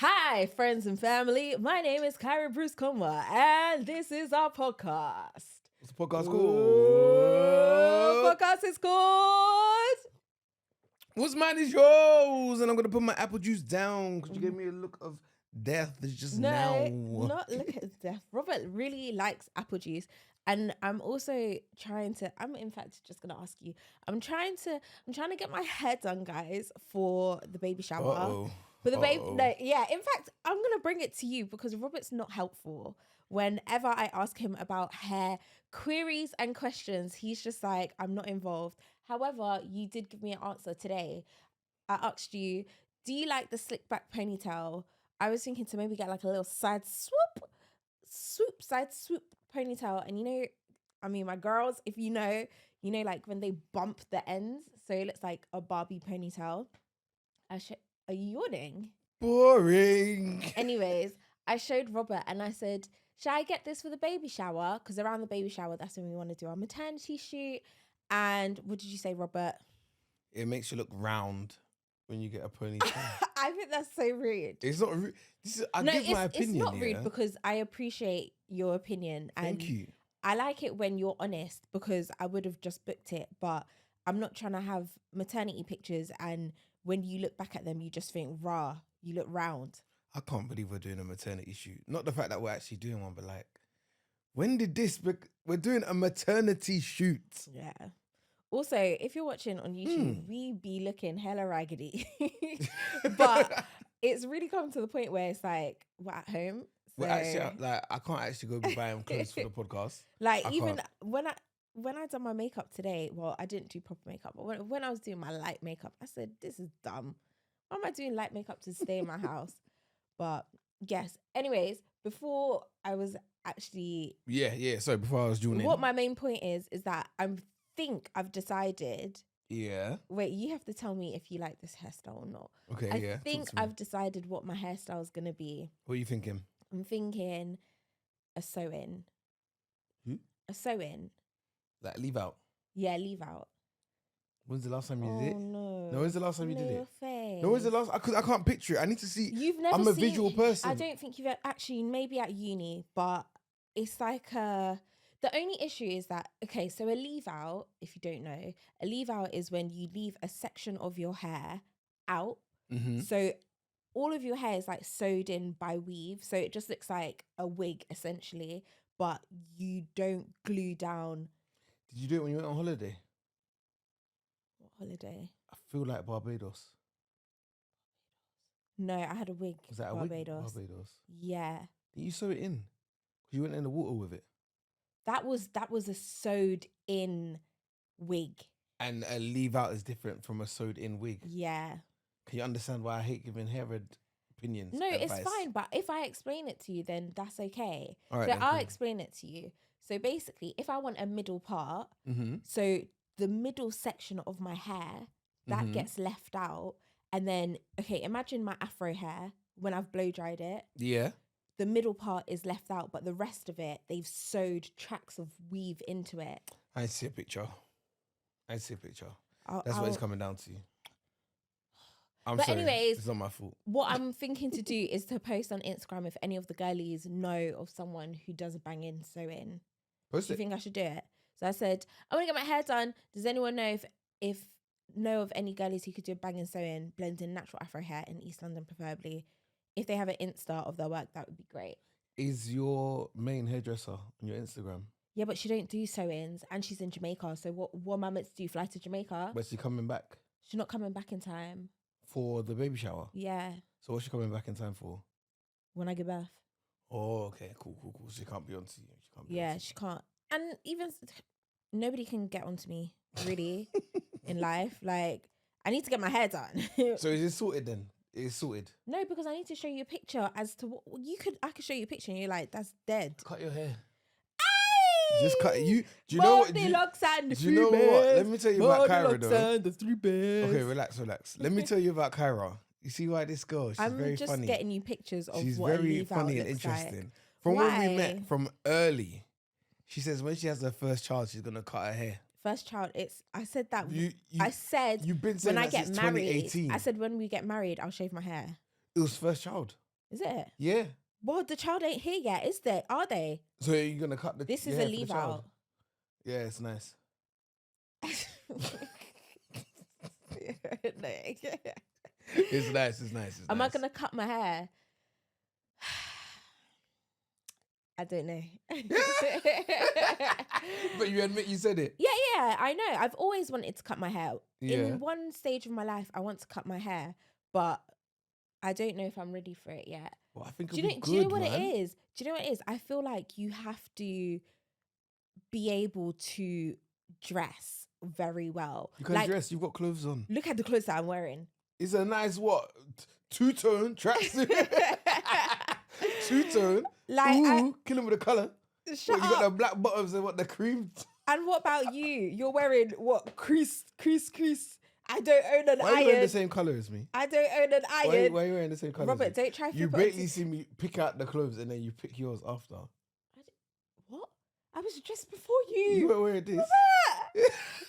Hi, friends and family. My name is Kyra Bruce-Konuah, and this is our podcast. What's the podcast Ooh, called? podcast is called. What's mine is yours. And I'm going to put my apple juice down because you gave me a look of death just now. Not look at death. Robert really likes apple juice. And I'm also I'm in fact just gonna ask you. I'm trying to get my hair done, guys, for the baby shower. Uh-oh. For the baby, no, yeah. In fact, I'm gonna bring it to you because Robert's not helpful. Whenever I ask him about hair queries and questions, he's just like, I'm not involved. However, you did give me an answer today. I asked you, do you like the slick back ponytail? I was thinking to maybe get like a little side swoop ponytail. And my girls, if you know, like when they bump the ends, so it looks like a Barbie ponytail. Are you yawning? Boring. Anyways, I showed Robert and I said, should I get this for the baby shower? Because around the baby shower, that's when we want to do our maternity shoot. And what did you say, Robert? It makes you look round when you get a ponytail. I think that's so rude. It's not rude. I give my opinion. It's not rude because I appreciate your opinion. Thank you. I like it when you're honest because I would have just booked it, but I'm not trying to have maternity pictures and when you look back at them, you just think, rah, you look round. I can't believe we're doing a maternity shoot. Not the fact that we're actually doing one, but like, when did this... We're doing a maternity shoot. Yeah. Also, if you're watching on YouTube, we be looking hella raggedy. But it's really come to the point where it's like, we're at home. So... We're actually, like, I can't actually go be buying clothes for the podcast. Like, when I done my makeup today, well, I didn't do proper makeup, but when I was doing my light makeup, I said, this is dumb. Why am I doing light makeup to stay in my house? But yes, anyways, before I was actually... Yeah. Sorry, before I was joining. What my main point is that I think I've decided... Yeah. Wait, you have to tell me if you like this hairstyle or not. Okay, I think I've decided what my hairstyle is going to be. What are you thinking? I'm thinking a sew-in. A sew-in. Like leave out? Yeah, leave out. When's the last time you did it? No. No, when's the last time you did it? Your face. No, when's the last... I can't picture it. I need to see... You've never I'm a visual person. I don't think you've actually... Maybe at uni, but it's like a... The only issue is that... Okay, so a leave out, if you don't know, a leave out is when you leave a section of your hair out. Mm-hmm. So all of your hair is like sewed in by weave. So it just looks like a wig, essentially. But you don't glue down... Did you do it when you went on holiday? What holiday? I feel like Barbados. No, I had a wig. Was that a Barbados. wig? Barbados. Yeah. Did you sew it in? Because you went in the water with it. That was a sewed in wig. And a leave out is different from a sewed in wig. Yeah. Can you understand why I hate giving hair opinions? No, advice? it's fine. But if I explain it to you, then that's okay. All right, so then, I'll cool. explain it to you. So basically, if I want a middle part, Mm-hmm. so the middle section of my hair, that gets left out. And then, okay, imagine my afro hair when I've blow dried it. Yeah. The middle part is left out, but the rest of it, they've sewed tracks of weave into it. I see a picture. That's what I'll, it's coming down to. I'm But sorry. anyways, It's not my fault. What I'm thinking to do is to post on Instagram if any of the girlies know of someone who does a bang-in sew-in. Post Do you it. think I should do it? So I said, I want to get my hair done. Does anyone know if know of any girlies who could do a bang-in sew-in, blend in natural afro hair in East London preferably? If they have an Insta of their work, that would be great. Is your main hairdresser on your Instagram? Yeah, but she don't do sew-ins and she's in Jamaica. So what am I meant to do? Fly to Jamaica? But she coming back She's not coming back in time. for the baby shower. Yeah, So what's she coming back in time for? when I give birth. Oh, okay, cool. She can't be on to you. Yeah, she can't. And even nobody can get onto me really in life. Like, I need to get my hair done. So is it sorted then? It's sorted. No, because I need to show you a picture as to what I could show you a picture and you're like, that's dead. Cut your hair. Aye! Just cut. Do you know what? Do you know what? Let me tell you about Kyra though. the three bears. Okay, relax. Let me tell you about Kyra. You see why this girl? She's I'm very just funny. getting you pictures of She's what a very leave out funny and looks interesting. like. From when Why? we met, from early, she says when she has her first child, she's gonna cut her hair. First child, I said that. You I said you've been saying when I that get since married. 2018. I said when we get married, I'll shave my hair. It was first child. Is it? Yeah. Well, the child ain't here yet, is there? Are they? So you're gonna cut the. This your is a hair for the leave child? out. Yeah, it's nice. No. It's nice. It's nice. It's Am nice. I gonna cut my hair? I don't know. But you admit you said it. Yeah, I know. I've always wanted to cut my hair. Yeah. In one stage of my life, I want to cut my hair, but I don't know if I'm ready for it yet. Well, I think Do you it'll know? be Do you know good, what man. it is? Do you know what it is? I feel like you have to be able to dress very well. You can like, dress. You've got clothes on. Look at the clothes that I'm wearing. It's a nice what? Two-tone tracksuit. Two-tone. Like, Ooh, kill him with the colour. Shut What, you got the up. black bottoms and what the cream. And what about you? You're wearing what? Crease. I don't own an Why are you wearing iron. the same colour as me? I don't own an iron. Why are you wearing the same colour? Robert, as me? don't try. You flip it basically onto- see me pick out the clothes and then you pick yours after. What? I was dressed before You you. were wearing this.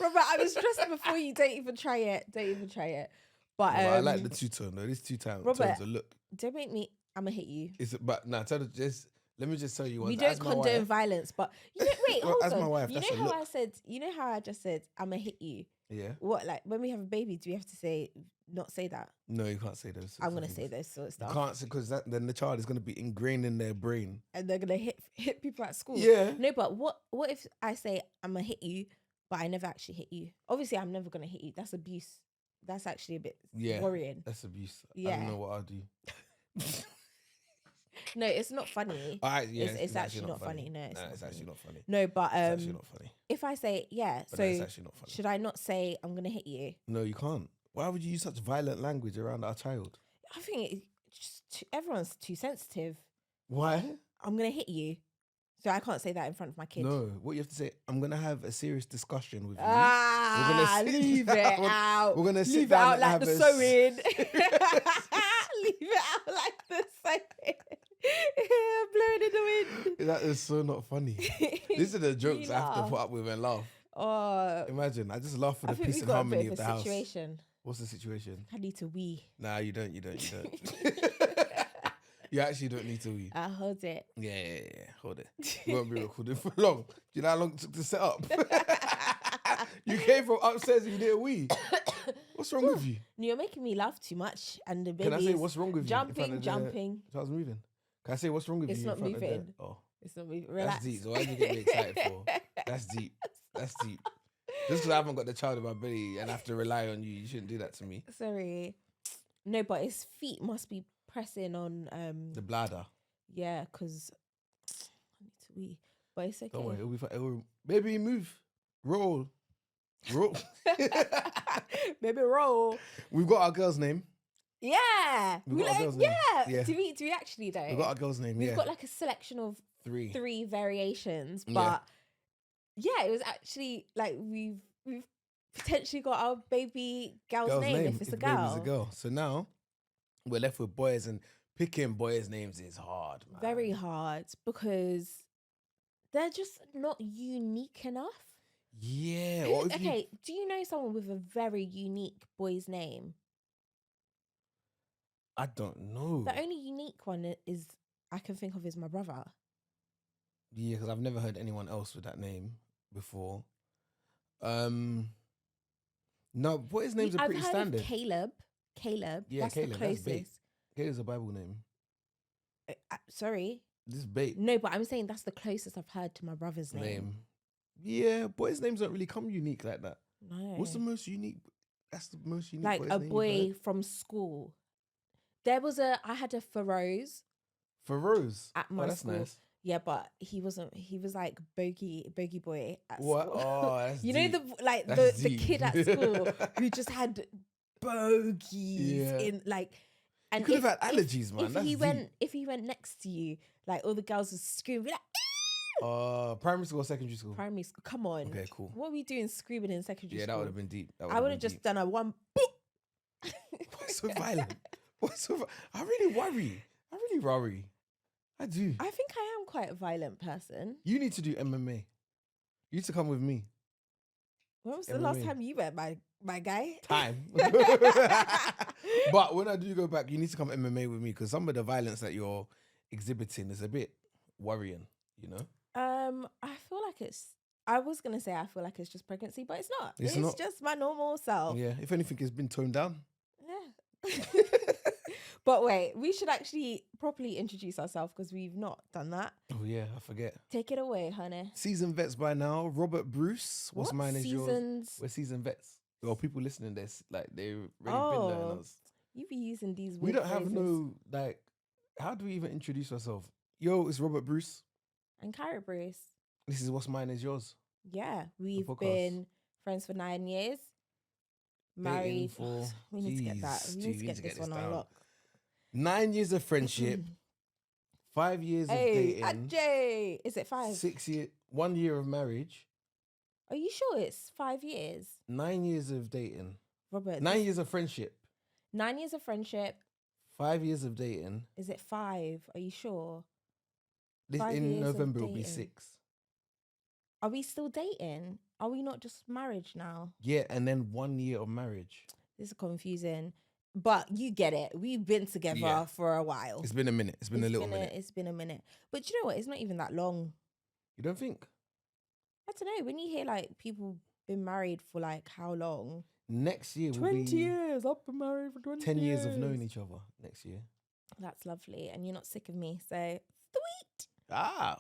Robert, I was dressed before you. Don't even try it. But Well, I like the two-tone though. This two-tone Robert, tones a look. don't make me. I'ma hit you. But nah, let me just tell you one. We don't as my condone wife, violence, but you know, wait, Well, hold as on. my wife, you that's know a how look. I said? You know how I just said I'ma hit you? Yeah. What, like when we have a baby, do we have to say not say that? No, you can't say those. sorts I'm of gonna things. say those sort of You stuff, can't say because then the child is gonna be ingrained in their brain. and they're gonna hit people at school. Yeah. No, but what if I say I'm gonna hit you, but I never actually hit you? Obviously, I'm never gonna hit you. That's abuse. That's actually a bit worrying. That's abuse. I Yeah. don't know what I'll do. No, it's not funny. It's actually not funny. No, it's actually not funny. No, but It's actually not funny. if I say yeah, But so it's actually not funny. should I not say I'm gonna hit you? No, you can't. Why would you use such violent language around our child? I think everyone's too sensitive. Why? I'm gonna hit you, so I can't say that in front of my kid. No, what you have to say, I'm gonna have a serious discussion with you. Ah, sit leave down- it out. We're gonna sit leave it down out and like have the a sewing. Leave it out like the sewing. Blowing in the wind. That is so not funny. These are the jokes I have to laugh. put up with and laugh. Oh, Imagine, I just laugh for I the think peace we and got a harmony bit of of the a house. situation. What's the situation? I need to wee. Nah, you don't. You actually don't need to wee. I'll hold it. Yeah. Hold it. You won't be recording for long. Do you know how long it took to set up? You came from upstairs and you did a wee. What's wrong with you? You're making me laugh too much, and the baby Can I say is what's wrong with you? in front of jumping. The child's moving. Can I say what's wrong with It's you? not in front moving. Of the, oh, It's not moving. Relax. that's deep. So why did you get me excited for? That's deep. That's deep. Just because I haven't got the child in my belly and I have to rely on you, you shouldn't do that to me. Sorry. No, but his feet must be pressing on The bladder. yeah, because I need to wee. But it's okay. Don't worry, it'll be fine. Baby, move. Roll. Maybe roll. We've got our girl's name. Yeah. We've got our girl's name. Yeah. Do we actually though? We've got our girl's name, We've got like a selection of 3. 3 variations, Yeah. but yeah, it was actually like we've potentially got our baby girl's name if it's a the baby's girl. a girl. So now we're left with boys, and picking boys' names is hard, man. Very hard because they're just not unique enough. Yeah. Who- Or if you- okay, do you know someone with a very unique boy's name? I don't know. The only unique one is I can think of is my brother. Yeah, because I've never heard anyone else with that name before. No, boys' names are I've pretty heard standard. of Caleb. Yeah, that's Caleb, the that's bait. closest. Caleb's a Bible name. Sorry, This is bait no, but I'm saying that's the closest I've heard to my brother's name. Yeah, boys' names don't really come unique like that. No, What's the most unique? That's the most unique. like boy's a name you've boy heard? from school. I had a Feroz For Rose. at my that's school. nice. Yeah, but he wasn't. He was like bogey boy at What? school. Oh, that's You deep. know the That's the deep. kid at school who just had bogies Yeah. in like. And You could have had allergies, man. If That's he deep. if he went next to you, like all the girls would scream like Primary school or secondary school? primary school. Come on. Okay, cool. What are we doing screaming in secondary Yeah, school? that would have been deep. I would have just done a one. What's so violent? I really worry. I do. I think I am quite a violent person. You need to do MMA. You need to come with me. When was the last MMA. time you went, my guy? Time. But when I do go back, you need to come MMA with me because some of the violence that you're exhibiting is a bit worrying, you know? I feel like I was gonna say I feel like it's just pregnancy, but it's not. It's It's not. just my normal self. Yeah, if anything, it's been toned down. Yeah. But wait, we should actually properly introduce ourselves because we've not done that. Oh yeah, I forget. Take it away, honey. Seasoned vets by now. Robert Bruce. What's What mine is yours. seasons? We're seasoned vets. Well, people listening, they've already been learning us. You be using these. We weird don't have phrases. no like. How do we even introduce ourselves? Yo, it's Robert Bruce. And Kyra Bruce. This is what's mine is yours. Yeah, we've podcast. been friends for 9 years. Married. for- We need to get that. Jeez, We gee, need to get this one down. on lock. 9 years of friendship. 5 years of Hey, dating. Ajay. Is it 5? 6 year, 1 year of marriage. Are you sure it's 5 years? 9 years of dating. Robert. 9 years of friendship. 9 years of friendship. 5 years of dating. Is it 5? Are you sure? This 5 in years of November will be dating. 6. Are we still dating? Are we not just married now? Yeah, and then 1 year of marriage. This is confusing. But you get it. We've been together Yeah. for a while. It's been a minute. It's been a little minute. It's been a minute. But you know what? It's not even that long. You don't think? I don't know. When you hear like people been married for like how long? Next year will 20 be years. I've been married for 20 10 years of knowing each other next year. That's lovely. And you're not sick of me. So sweet. Ah.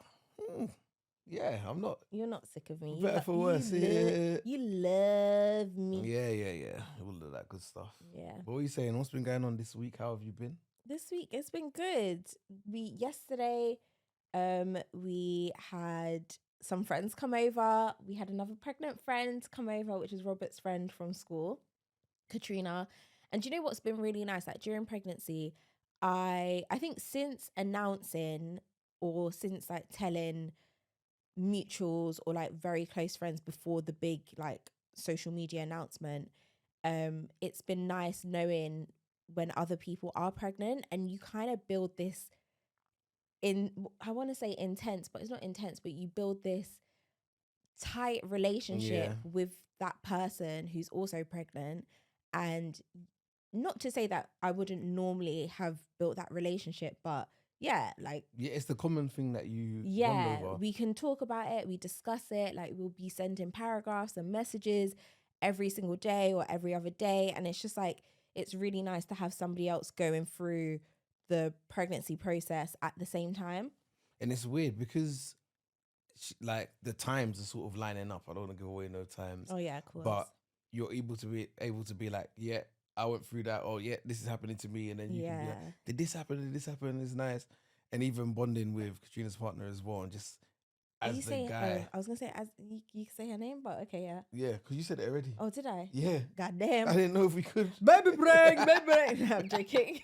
Yeah, I'm not. You're not sick of me. Better for worse. Yeah. You love me. Yeah. All of that good stuff. Yeah. What are you saying? What's been going on this week? How have you been? This week it's been good. Yesterday, we had some friends come over. We had another pregnant friend come over, which is Robert's friend from school, Katrina. And do you know what's been really nice? Like during pregnancy, I think since announcing or since like telling mutuals or like very close friends before the big like social media announcement, it's been nice knowing when other people are pregnant and you kind of build this I want to say intense, but it's not intense, but you build this tight relationship with that person who's also pregnant. And not to say that I wouldn't normally have built that relationship, but yeah, it's the common thing that you bond over. we can talk about it, we discuss it, like we'll be sending paragraphs and messages every single day or every other day, and it's just like it's really nice to have somebody else going through the pregnancy process at the same time. And it's weird because like the times are sort of lining up. I don't want to give away no times. Oh yeah, of course. But you're able to be like, yeah, I went through that, or yeah, this is happening to me, and then you can be like, did this happen? It's nice. And even bonding with Katrina's partner as well, and just as the guy. I was gonna say as you can say her name, but okay, yeah. Yeah, because you said it already. Oh, did I? Yeah. God damn. I didn't know if we could. Baby break. No, I'm joking.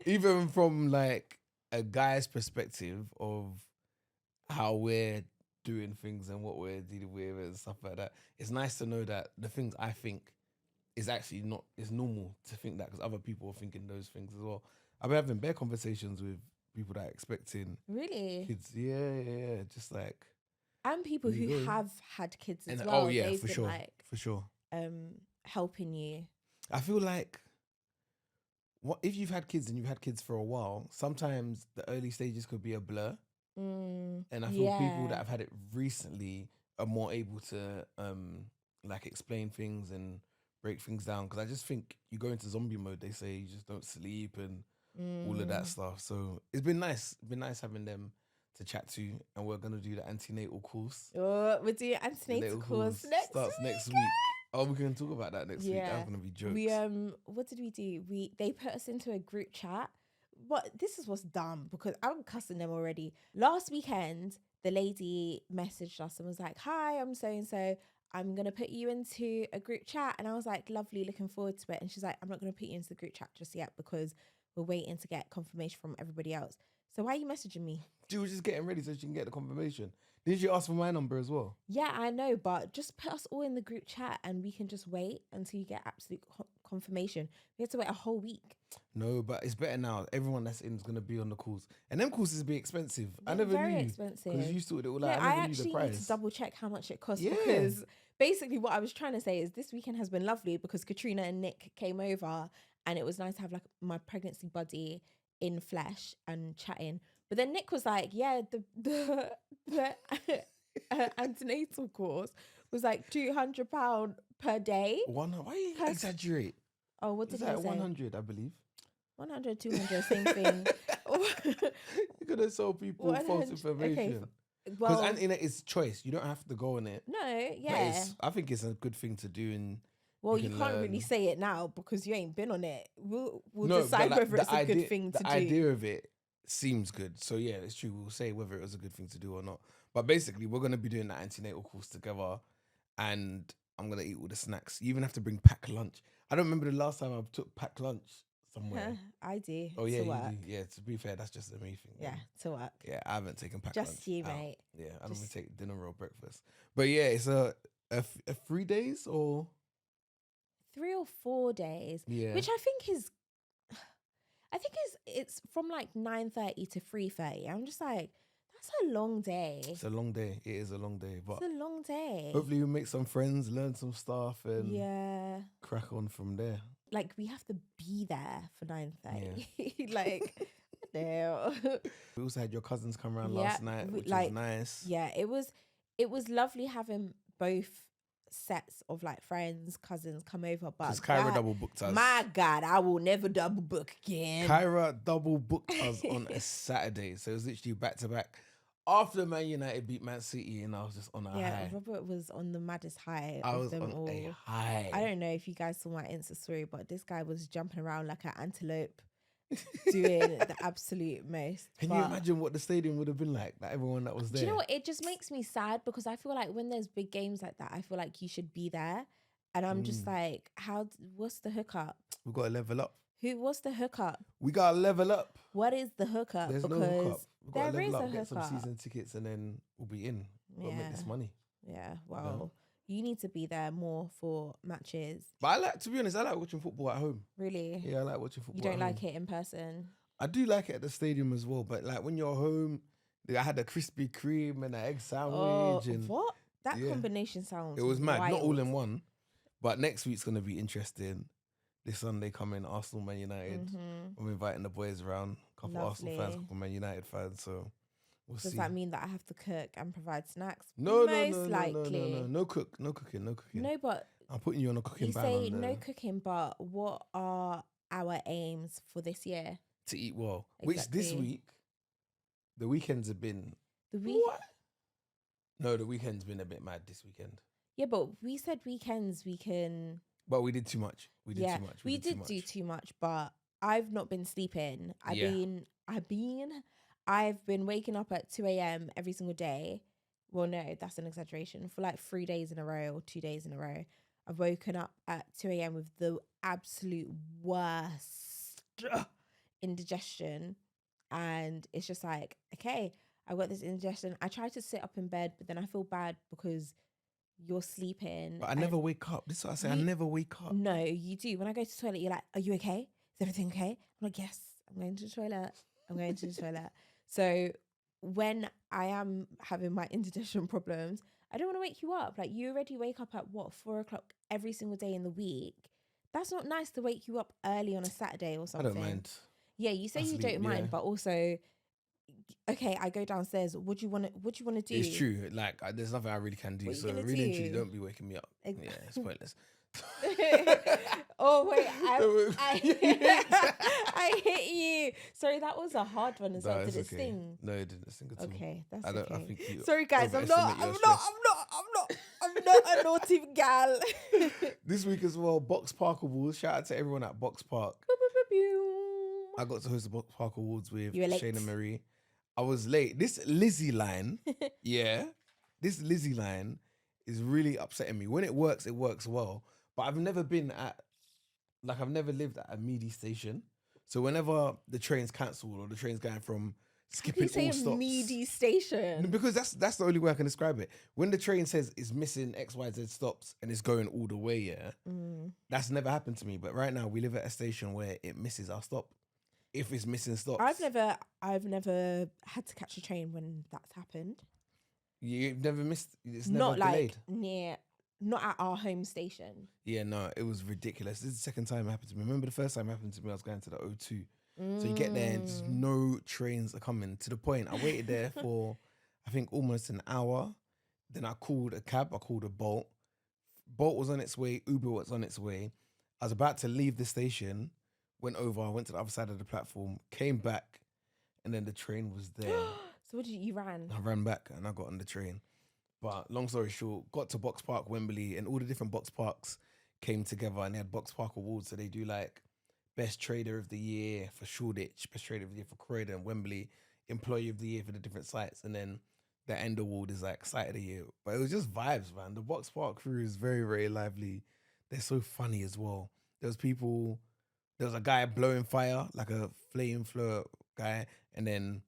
Even from like a guy's perspective of how we're doing things and what we're dealing with and stuff like that, it's nice to know that the things I think is actually not, it's normal to think that because other people are thinking those things as well. I've been having bare conversations with people that are expecting really kids. Yeah. Just like. And people who have had kids as and, well. Oh yeah, They've for been sure. like, For sure. Helping you. I feel like if you've had kids and you've had kids for a while, sometimes the early stages could be a blur. And I feel people that have had it recently are more able to like explain things and break things down. Because I just think you go into zombie mode. They say you just don't sleep and all of that stuff. So it's been nice. It's been nice having them to chat to, and we're gonna do the antenatal course. Oh, we're doing antenatal course starts next week. Oh, we're gonna talk about that next week. That's gonna be jokes. We what did we do? They put us into a group chat. But this is what's dumb because I'm cussing them already. Last weekend, the lady messaged us and was like, "Hi, I'm so and so. I'm gonna put you into a group chat." And I was like, "Lovely, looking forward to it." And she's like, "I'm not gonna put you into the group chat just yet because we're waiting to get confirmation from everybody else. So why are you messaging me?" She was just getting ready so she can get the confirmation. Didn't you ask for my number as well? Yeah, I know, but just put us all in the group chat and we can just wait until you get absolute confirmation. We had to wait a whole week. No, but it's better now. Everyone that's in is going to be on the calls. And them courses be expensive. I never Very knew. expensive. Because you thought it all Yeah, out. I I never knew the actually price. need to double check how much it costs Yeah. because basically what I was trying to say is this weekend has been lovely because Katrina and Nick came over and it was nice to have like my pregnancy buddy in flesh and chatting. But then Nick was like, yeah, the antenatal course was like £200 per day. Why you exaggerate? Oh, what did It's I like say? 100, I believe. 100, 200, same thing. You're going to sell people false information. Because Well, it's choice. You don't have to go on it. no, yeah. I think it's a good thing to do. And Well, you can't really say it now because you ain't been on it. We'll No, decide but, like, whether it's a good thing to do. The idea of it seems good. So yeah, it's true. We'll say whether it was a good thing to do or not. But basically, we're going to be doing that antenatal course together. And I'm going to eat all the snacks. You even have to bring packed lunch. I don't remember the last time I took packed lunch somewhere. I do. Oh yeah, to you work. do. Yeah, to be fair, that's just a me thing. Yeah, to work. Yeah, I haven't taken packed lunch. Just you, out. mate. Yeah, I don't even take dinner or breakfast. But yeah, it's a 3 days or 3 or 4 days. yeah, Which I think is it's from like 9:30 to 3:30. I'm just like, that's a long day. it's a long day. It is a long day, but It's a long day. hopefully you make some friends, learn some stuff, and Yeah. crack on from there. Like we have to be there for 9:30. Like, no. We also had your cousins come around Yeah, last night, which like, was nice. Yeah, it was lovely having both sets of like friends, cousins come over. But Because Kyra double booked us. my God, I will never double book again. Kyra double booked us on a Saturday, so it was literally back to back. After Man United beat Man City, and I was just on a high. Robert was on the maddest high I of was them on all. a high. I don't know if you guys saw my Insta story, but this guy was jumping around like an antelope, doing the absolute most. Can you imagine what the stadium would have been like everyone that was there? Do you know what? It just makes me sad because I feel like when there's big games like that, I feel like you should be there. And I'm just like, what's the hookup? We've got to level up. What's the hookup? We got to level up. What is the hookup? There's because no hookup. We've got to there is level a up, get some hookup. season tickets, and then we'll be in. We'll make this money. Yeah, well, you need to be there more for matches. But to be honest, I like watching football at home. Really? Yeah, I like watching football. You don't at like home. it in person? I do like it at the stadium as well, but like when you're home, I had a Krispy Kreme and an egg sandwich. And what? That combination sounds. It was mad. wild. Not all in one, but next week's gonna be interesting. This Sunday coming, Arsenal, Man United. I'm inviting the boys around. A couple Arsenal fans, a couple Man United fans. So we'll see. Does that mean that I have to cook and provide snacks? No, Most likely. no cooking. No, but I'm putting you on a cooking you ban. say no cooking, but what are our aims for this year? To eat well. Which this week, the weekends have been. What? No, the weekend's been a bit mad this weekend. Yeah, but we said weekends we can. But we did too much. We did too much. We did do too much, but I've not been sleeping. I've been waking up at 2 a.m. every single day. Well, no, that's an exaggeration. For like 3 days in a row or 2 days in a row, I've woken up at 2 a.m. with the absolute worst indigestion. And it's just like, okay, I got this indigestion. I try to sit up in bed, but then I feel bad because you're sleeping. But I never wake up. This is what I say. I never wake up. No, you do. When I go to the toilet, you're like, are you okay? Is everything okay? I'm like, yes, I'm going to the toilet. So when I am having my indigestion problems, I don't want to wake you up. Like, you already wake up at 4 o'clock every single day in the week. That's not nice to wake you up early on a Saturday or something. I don't mind. Yeah, you say you don't mind, but also, okay, I go downstairs. What do you want to do? It's true. Like, there's nothing I really can do. So really and truly, don't be waking me up. Yeah, it's pointless. Oh wait, I hit you. Sorry, that was a hard one as well. Did it sting? No, it didn't sting at all. Okay, that's okay. I think you Sorry guys, I'm not a naughty gal. This week as well, Box Park Awards. Shout out to everyone at Box Park. I got to host the Box Park Awards with Shayna Marie. I was late. This Lizzie line, this Lizzie line is really upsetting me. When it works well. But I've never lived at a media station. So whenever the train's cancelled or the train's going from skipping say all a stops. meaty station? Because that's the only way I can describe it. When the train says it's missing XYZ stops and it's going all the way, that's never happened to me. But right now we live at a station where it misses our stop. If it's missing stops, I've never had to catch a train when that's happened. You've never missed. It's never Not delayed. Not at our home station. Yeah, no, it was ridiculous. This is the second time it happened to me. Remember the first time it happened to me, I was going to the O2. So you get there and just no trains are coming. To the point, I waited there for, I think, almost an hour. Then I called a cab. I called a Bolt. Bolt was on its way. Uber was on its way. I was about to leave the station. Went over. I went to the other side of the platform. Came back. And then the train was there. So what did you ran? I ran back and I got on the train. But long story short, got to Box Park, Wembley, and all the different box parks came together and they had Box Park Awards. So they do like Best Trader of the Year for Shoreditch, Best Trader of the Year for Croydon, Wembley, Employee of the Year for the different sites. And then the end award is like Site of the Year. But it was just vibes, man. The Box Park crew is very, very lively. They're so funny as well. There was a guy blowing fire, like a flamethrower guy. And then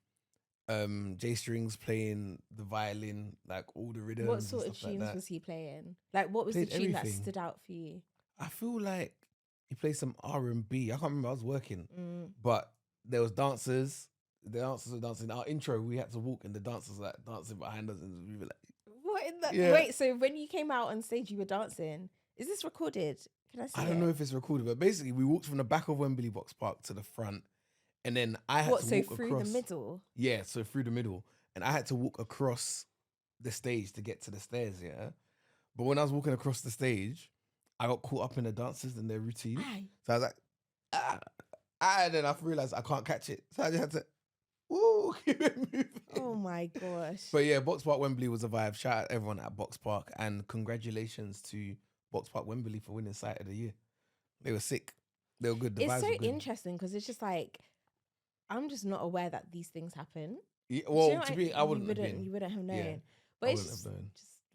J Strings playing the violin, like all the rhythms. What sort of tunes like was he playing? Like, what was the tune that stood out for you? I feel like he played some R&B. I can't remember. I was working, but there was dancers. The dancers were dancing. Our intro, we had to walk, and the dancers were like dancing behind us, and we were like, "What in the wait?" So when you came out on stage, you were dancing. Is this recorded? Can I see? I don't know if it's recorded, but basically, we walked from the back of Wembley Box Park to the front. And then I had to walk through across. The middle? Yeah, so through the middle. And I had to walk across the stage to get to the stairs, yeah? But when I was walking across the stage, I got caught up in the dancers and their routine. Aye. So I was like, and then I realised I can't catch it. So I just had to, keep it moving. Oh my gosh. But yeah, Box Park Wembley was a vibe. Shout out everyone at Box Park. And congratulations to Box Park Wembley for winning Site of the Year. They were sick. They were good. The it's so vibes were good. Interesting because it's just like, I'm just not aware that these things happen. Yeah, well, to be, I wouldn't have been. You wouldn't have known. Yeah, but it's just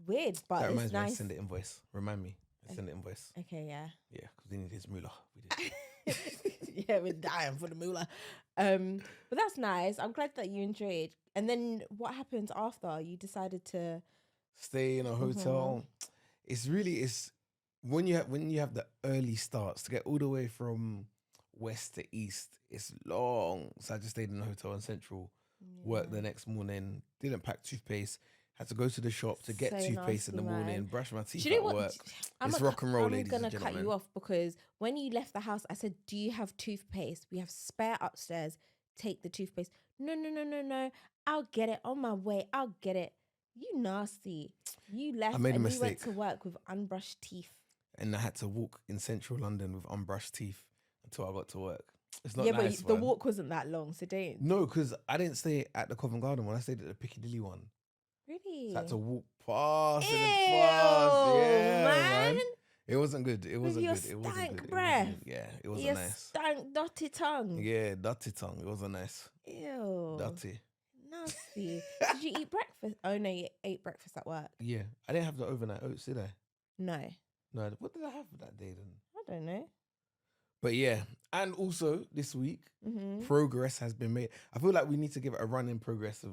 weird. But that reminds it's me, nice. Send the invoice. Remind me. Send the invoice. Okay, yeah. Yeah, because we need his moolah. We did. Yeah, we're dying for the moolah. But that's nice. I'm glad that you enjoyed. And then what happened after? You decided to stay in a hotel. It's when you have the early starts to get all the way from west to east, it's long. So I just stayed in a hotel in Central, worked the next morning, didn't pack toothpaste, had to go to the shop to get toothpaste in the morning, brush my teeth at work. It's rock and roll, ladies and gentlemen. I'm going to cut you off because when you left the house, I said, do you have toothpaste? We have spare upstairs. Take the toothpaste. No. I'll get it on my way. I'll get it. You nasty. You left and you went to work with unbrushed teeth. And I had to walk in Central London with unbrushed teeth until I got to work. It's not nice, but the walk wasn't that long, so don't. No, because I didn't stay at the Covent Garden one. I stayed at the Piccadilly one. Really? So I had to walk past and past. Yeah, man. It wasn't good. It wasn't good. It wasn't good. Breath. It wasn't nice. Stank, dirty tongue. Yeah, dirty tongue. It wasn't nice. Ew. Dirty. Nasty. Did you eat breakfast? Oh no, you ate breakfast at work. Yeah, I didn't have the overnight oats, did I? No. What did I have that day then? I don't know. But yeah, and also this week, progress has been made. I feel like we need to give it a running progress of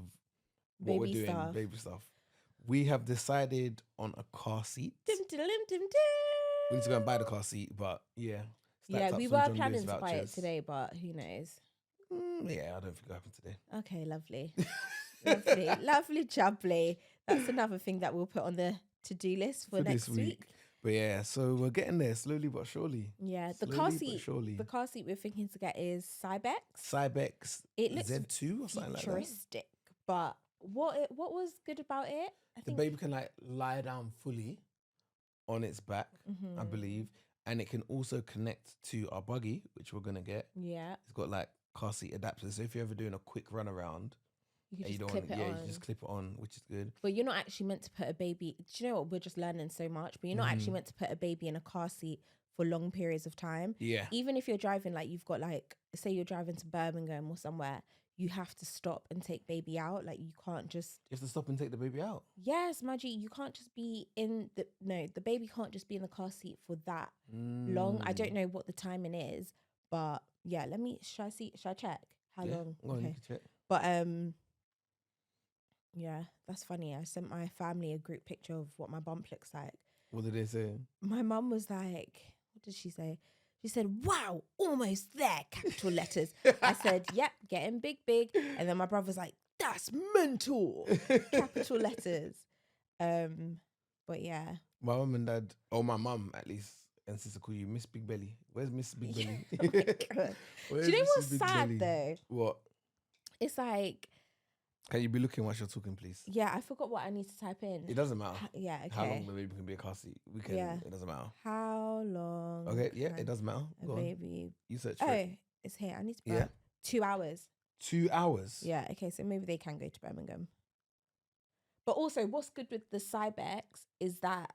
what we're doing, baby stuff. We have decided on a car seat. We need to go and buy the car seat, but yeah. Yeah, we were planning to buy it today, but who knows? Yeah, I don't think it'll happen today. Okay, lovely. lovely, jubbly. That's another thing that we'll put on the to-do list for next week. But yeah, so we're getting there slowly but surely. Yeah, the car seat we're thinking to get is Cybex. It looks Z2 or something futuristic, but what was good about it? I think the baby can like lie down fully on its back, I believe, and it can also connect to our buggy, which we're gonna get. Yeah, it's got like car seat adapters, so if you're ever doing a quick run around, you just clip it on. You just clip it on, which is good. But you're not actually meant to put a baby. Do you know what? We're just learning so much. But you're not actually meant to put a baby in a car seat for long periods of time. Yeah. Even if you're driving, like you've got like, say you're driving to Birmingham or somewhere, you have to stop and take baby out. Like you can't just. You have to stop and take the baby out. Yes, Maggie. You can't just be in the baby can't just be in the car seat for that long. I don't know what the timing is, but yeah. Should I check? How long? Go on, you can check. But yeah, that's funny. I sent my family a group picture of what my bump looks like. What did they say? My mum was like, what did she say? She said, wow, almost there, capital letters. I said, yep, getting big. And then my brother's like, that's mental, capital letters. But yeah. My mum and dad, or my mum at least, and sister call you Miss Big Belly. Where's Miss Big Belly? Oh my God. Do you know what's sad though? What? It's like... Can you be looking while you're talking, please? Yeah, I forgot what I need to type in. It doesn't matter. Yeah, okay. How long the baby can be a car seat. We can, it doesn't matter. How long? Okay, yeah, it doesn't matter. A baby. You search for it. It's here. I need to burp. 2 hours. 2 hours? Yeah, okay, so maybe they can go to Birmingham. But also, what's good with the Cybex is that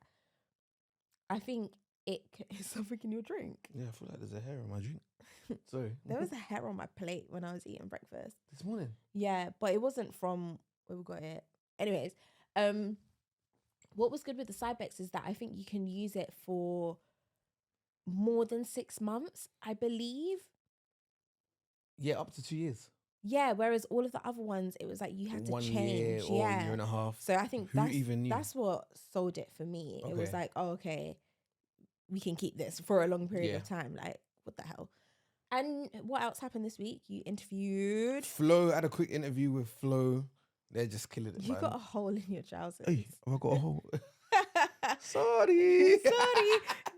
I think is something in your drink. Yeah, I feel like there's a hair on my drink. Sorry. There was a hair on my plate when I was eating breakfast. This morning? Yeah, but it wasn't from where we got it. Anyways, what was good with the Cybex is that I think you can use it for more than 6 months, I believe. Yeah, up to 2 years. Yeah, whereas all of the other ones, it was like you had to change. 1 year or a year and a half. So I think that's what sold it for me. Okay. It was like, oh, okay, we can keep this for a long period of time. Like, what the hell? And what else happened this week? You interviewed Flo. I had a quick interview with Flo. They're just killing it. You got a hole in your trousers. Hey, have I got a hole? Sorry.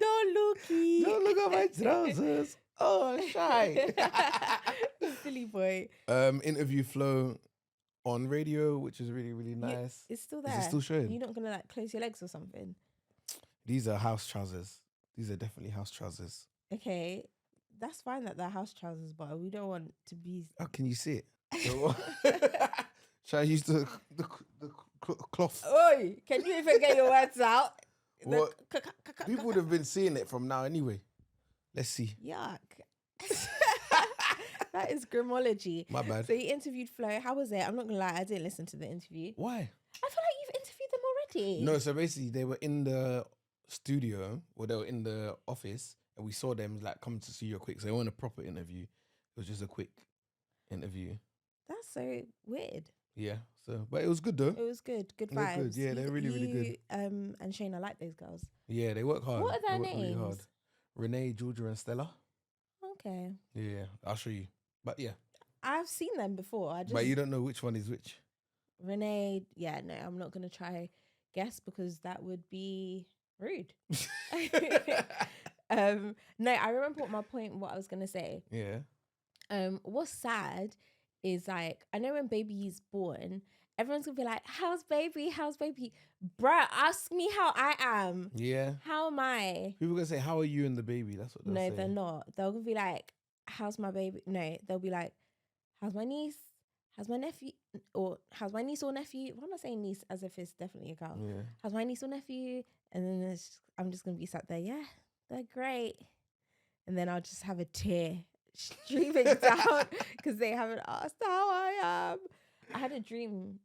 Don't looky. Don't look at my trousers. Oh, shy. Silly boy. Interview Flo on radio, which is really, really nice. It's still there. Is it still showing? You're not gonna like close your legs or something? These are house trousers. These are definitely house trousers. Okay, that's fine that they're house trousers, but we don't want to be. How can you see it? Shall I use the cloth? Oi, can you even get your words out? What? People would have been seeing it from now anyway. Let's see. Yuck. That is grimology. My bad. So you interviewed Flo. How was it? I'm not gonna lie, I didn't listen to the interview. Why? I feel like you've interviewed them already. No, so basically they were in the studio, or they were in the office, and we saw them like come to see you quick. So it wasn't a proper interview. It was just a quick interview. That's so weird. Yeah. So, but it was good though. It was good. Good vibes. Good. Yeah, they're really, really good. And Shane, I like those girls. Yeah, they work hard. What are their names? Really hard. Renee, Georgia, and Stella. Okay. Yeah, I'll show you. But yeah, I've seen them before. But you don't know which one is which. Renee, yeah, no, I'm not gonna try guess because that would be rude. No, I remember what I was gonna say. Yeah. What's sad is like I know when baby's born, everyone's gonna be like, "How's baby? How's baby?" Bruh, ask me how I am. Yeah. How am I? People are gonna say, "How are you and the baby?" That's what they'll say. No, they're not. They'll be like, "How's my baby?" No, they'll be like, "How's my niece? How's my nephew? Or how's my niece or nephew?" Why am I saying niece as if it's definitely a girl? Yeah. How's my niece or nephew? And then I'm just gonna be sat there. Yeah, they're great. And then I'll just have a tear streaming down because they haven't asked how I am. I had a dream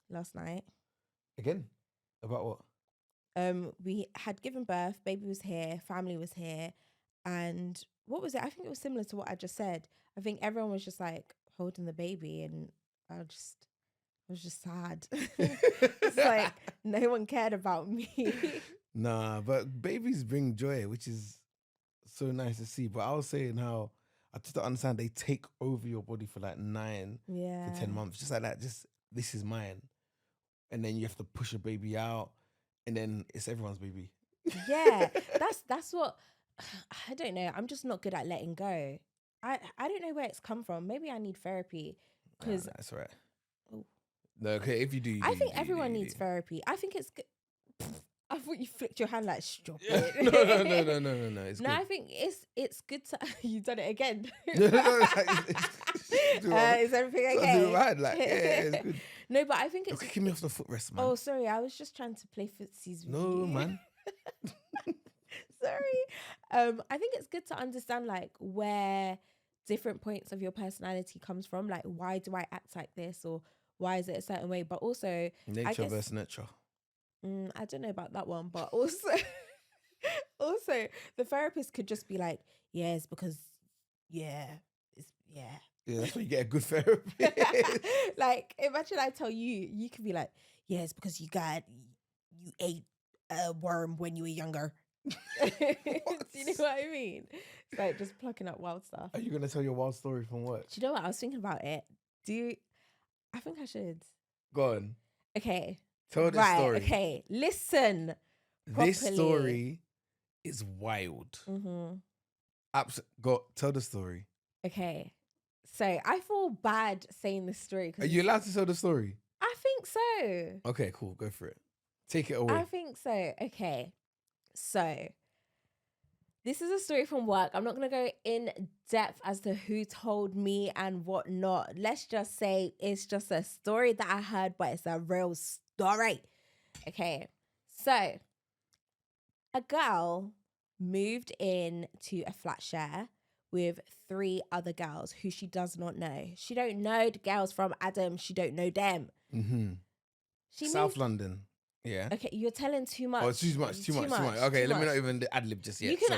last night. Again? About what? We had given birth, baby was here, family was here, and what was it? I think it was similar to what I just said. I think everyone was just like holding the baby, and I was just sad. It's like no one cared about me. Nah, but babies bring joy, which is so nice to see. But I was saying how I just don't understand they take over your body for like 9 to 10 months, just like that. Just this is mine, and then you have to push a baby out, and then it's everyone's baby. Yeah, that's what I don't know. I'm just not good at letting go. I don't know where it's come from. Maybe I need therapy because that's all right. Oh. No, okay. If you do, I think everyone needs therapy. I think it's good. I thought you flicked your hand like stop it. No. It's no, good. I think it's good to you done it again. Is everything okay? It's good. No, but I think it's kicking me off the footrest, man. Oh, sorry, I was just trying to play footsies with you. No, man. Sorry. I think it's good to understand like where different points of your personality comes from. Like, why do I act like this, or why is it a certain way? But also, nature versus nurture. I don't know about that one, but also, the therapist could just be like, "Yeah, it's because, it's Yeah, that's when you get a good therapist. Like, imagine I tell you, you could be like, yeah, it's because you ate a worm when you were younger. Do you know what I mean? It's like just plucking up wild stuff. Are you going to tell your wild story from work? Do you know what? I was thinking about it. I think I should. Go on. Okay. Tell the story. Okay. Listen. This Properly. story is wild. Tell the story. Okay. So I feel bad saying this story. Are you allowed to tell the story? I think so. Okay, cool. Go for it. Take it away. I think so. Okay. So this is a story from work. I'm not going to go in depth as to who told me and whatnot. Let's just say it's just a story that I heard, but it's a real story. Okay. So a girl moved in to a flat share with 3 other girls who she does not know. She don't know the girls from Adam. She don't know them. South London. Yeah. Okay, you're telling too much. Oh, too much. Okay, let me not even ad lib just yet. You can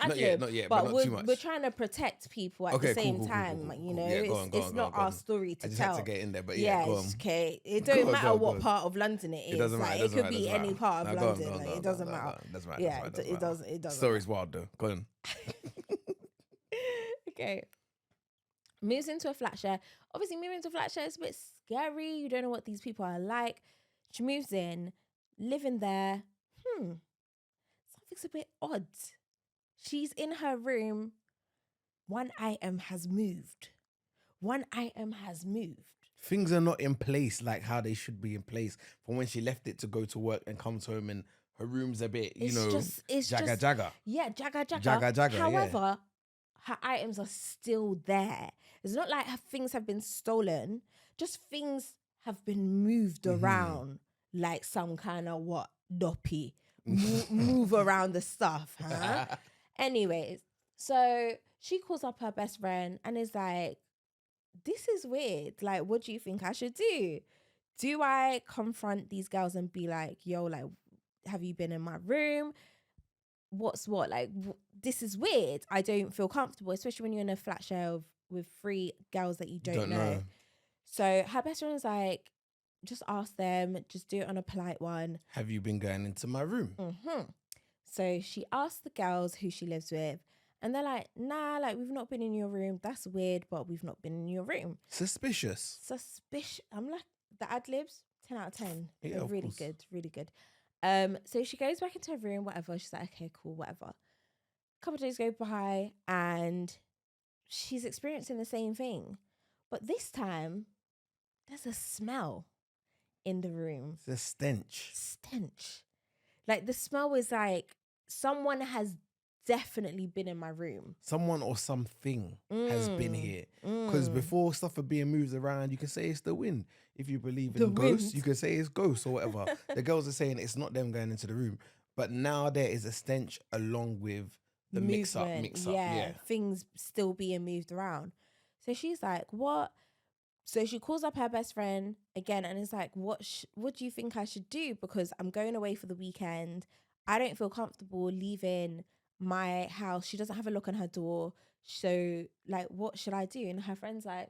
ad lib. Not yet, but not too much. We're trying to protect people at the same time. Cool. You know, it's not our story to tell. I just had to get in there, but yeah, go on. Okay. It don't matter what part of London it is. It doesn't matter. It could be any part of London. It doesn't matter. Yeah, it doesn't. Story's wild though. Go on. Okay. Moves into a flat share. Obviously, moving into a flat share is a bit scary. You don't know what these people are like. She moves in, living there. Something's a bit odd. She's in her room. One item has moved. Things are not in place like how they should be in place from when she left it to go to work and comes home and her room's a bit, jagga. Yeah, jagga. However, her items are still there. It's not like her things have been stolen. Just things have been moved around like some kind of doppy. Move around the stuff, huh? Anyways, so she calls up her best friend and is like, this is weird. Like, what do you think I should do? Do I confront these girls and be like, yo, like, have you been in my room? What's what? Like, this is weird. I don't feel comfortable, especially when you're in a flat share with 3 girls that you don't know. So her best friend is like, just ask them, just do it on a polite one. Have you been going into my room? So she asked the girls who she lives with, and they're like, nah, like, we've not been in your room. That's weird, but we've not been in your room. Suspicious. I'm like, the ad libs, 10 out of 10. Yeah, They're really good. So she goes back into her room, whatever. She's like, okay, cool, whatever. A couple of days go by and she's experiencing the same thing. But this time, there's a smell in the room. It's a stench. Like, the smell is like someone has definitely been in my room. Someone or something has been here. Because before stuff are being moved around, you can say it's the wind. If you believe in ghosts, you can say it's ghosts or whatever. The girls are saying it's not them going into the room. But now there is a stench along with the mix up. Yeah, things still being moved around. So she's like, what? So she calls up her best friend again and is like, what do you think I should do? Because I'm going away for the weekend. I don't feel comfortable leaving my house. She doesn't have a lock on her door. So, like, what should I do? And her friend's like,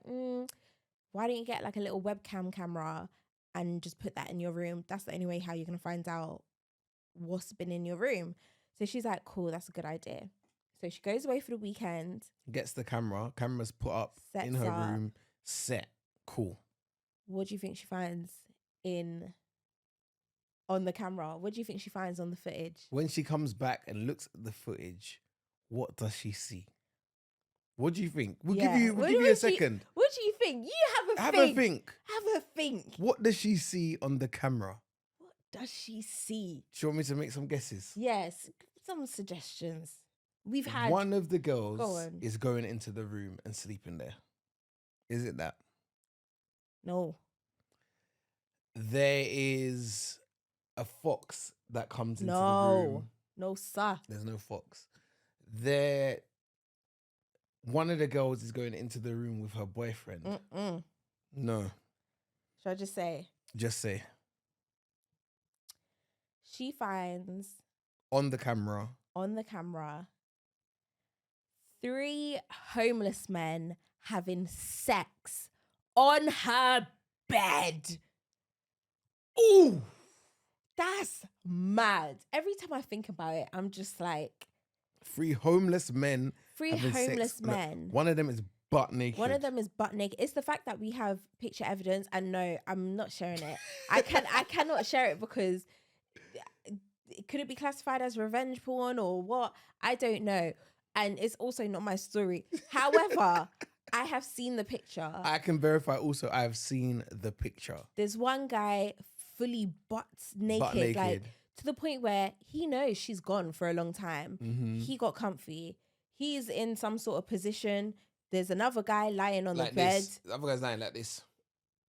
why don't you get like a little webcam camera and just put that in your room? That's the only way how you're going to find out what's been in your room. So she's like, cool, that's a good idea. So she goes away for the weekend. Gets the camera's put up in her room, set. Cool. What do you think she finds on the camera? What do you think she finds on the footage? When she comes back and looks at the footage, what does she see? What do you think? We'll give you a second. What do you think? You have a think. What does she see on the camera? What does she see? Do you want me to make some guesses? Yes, some suggestions. We've had one of the girls is going into the room and sleeping there. Is it that? No. There is a fox that comes into the room. No, sir. There's no fox. One of the girls is going into the room with her boyfriend. No. Should I just say? Just say. She finds on the camera 3 homeless men having sex on her bed. Ooh, That's mad. Every time I think about it, I'm just like, 3 homeless men. three having homeless sex. men. One of them is butt naked. One of them is butt naked. It's the fact that we have picture evidence, and no, I'm not sharing it. I cannot share it because could it be classified as revenge porn or what? I don't know. And it's also not my story. However, I have seen the picture. I can verify also I have seen the picture. There's one guy fully butt naked, like to the point where he knows she's gone for a long time. Mm-hmm. He got comfy. He's in some sort of position. There's another guy lying on like the bed. This. The other guy's lying like this.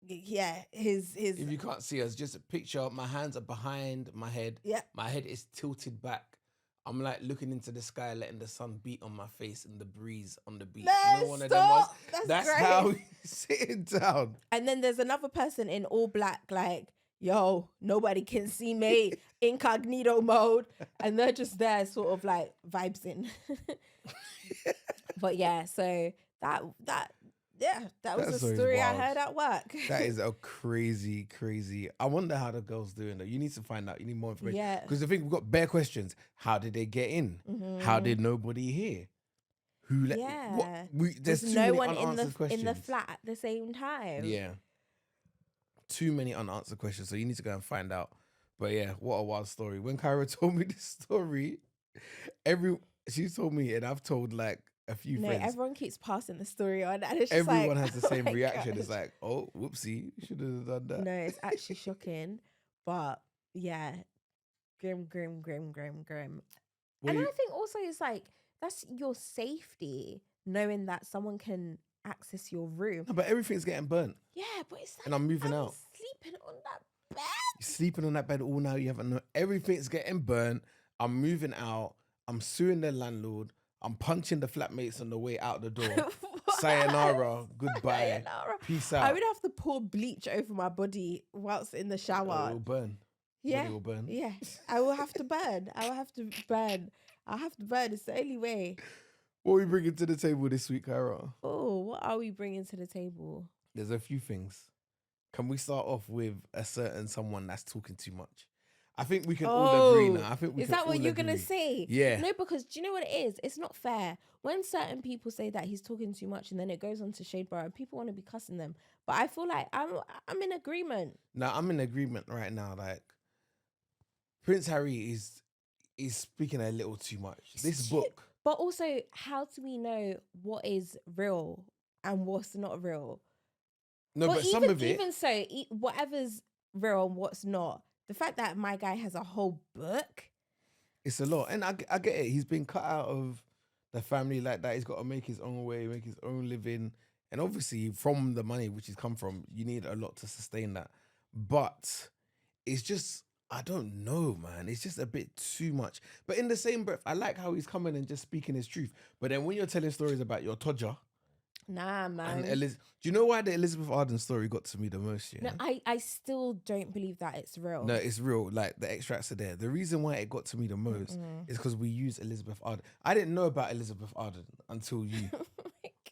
Yeah, his. If you can't see us, just a picture. My hands are behind my head. Yeah. My head is tilted back. I'm like looking into the sky, letting the sun beat on my face and the breeze on the beach. No, you know, one of them ones. That's great. how he's sitting down. And then there's another person in all black, like, yo, nobody can see me, incognito mode. And they're just there sort of like vibes in. But yeah, so that was That a story I wild. heard at work. That is a crazy. I wonder how the girl's doing though. You need to find out. You need more information. Yeah. Because I think we've got bare questions. How did they get in? Mm-hmm. How did nobody hear? Who let? Yeah. What? There's too no many one unanswered questions. in the flat at the same time. Yeah. Too many unanswered questions. So you need to go and find out. But yeah, what a wild story. When Kyra told me this story, she told me, and I've told like a few friends. Everyone keeps passing the story on, and it's just Everyone like, has the same my reaction. God. It's like, oh, whoopsie, should have done that. No, it's actually shocking. But yeah, grim. And I think also it's like, that's your safety, knowing that someone can access your room. No, but everything's getting burnt. Yeah, but it's like, And I'm moving out. sleeping on that bed. You're sleeping on that bed all night. You haven't know. Everything's getting burnt. I'm moving out. I'm suing the landlord. I'm punching the flatmates on the way out the door. Sayonara. Goodbye. Sayonara. Peace out. I would have to pour bleach over my body whilst in the shower. It will burn. Yeah. Body will burn. Yeah. I will have to burn. I'll have to burn. It's the only way. What are we bringing to the table this week, Kyra? Oh, what are we bringing to the table? There's a few things. Can we start off with a certain someone that's talking too much? I think we can all agree now. I think we is can that what all you're agree. gonna say? Yeah. No, because do you know what it is? It's not fair when certain people say that he's talking too much, and then it goes on to shade bar, and people want to be cussing them. But I feel like I'm in agreement. No, I'm in agreement right now. Like Prince Harry is speaking a little too much. This book. But also, how do we know what is real and what's not real? No, but some of it. Even so, whatever's real and what's not. The fact that my guy has a whole book. It's a lot. And I get it. He's been cut out of the family like that. He's got to make his own way, make his own living. And obviously, from the money which he's come from, you need a lot to sustain that. But it's just, I don't know, man. It's just a bit too much. But in the same breath, I like how he's coming and just speaking his truth. But then when you're telling stories about your todger. Nah, man. Do you know why the Elizabeth Arden story got to me the most? Yeah? No, I still don't believe that it's real. No, it's real. Like the extracts are there. The reason why it got to me the most is because we use Elizabeth Arden. I didn't know about Elizabeth Arden until you.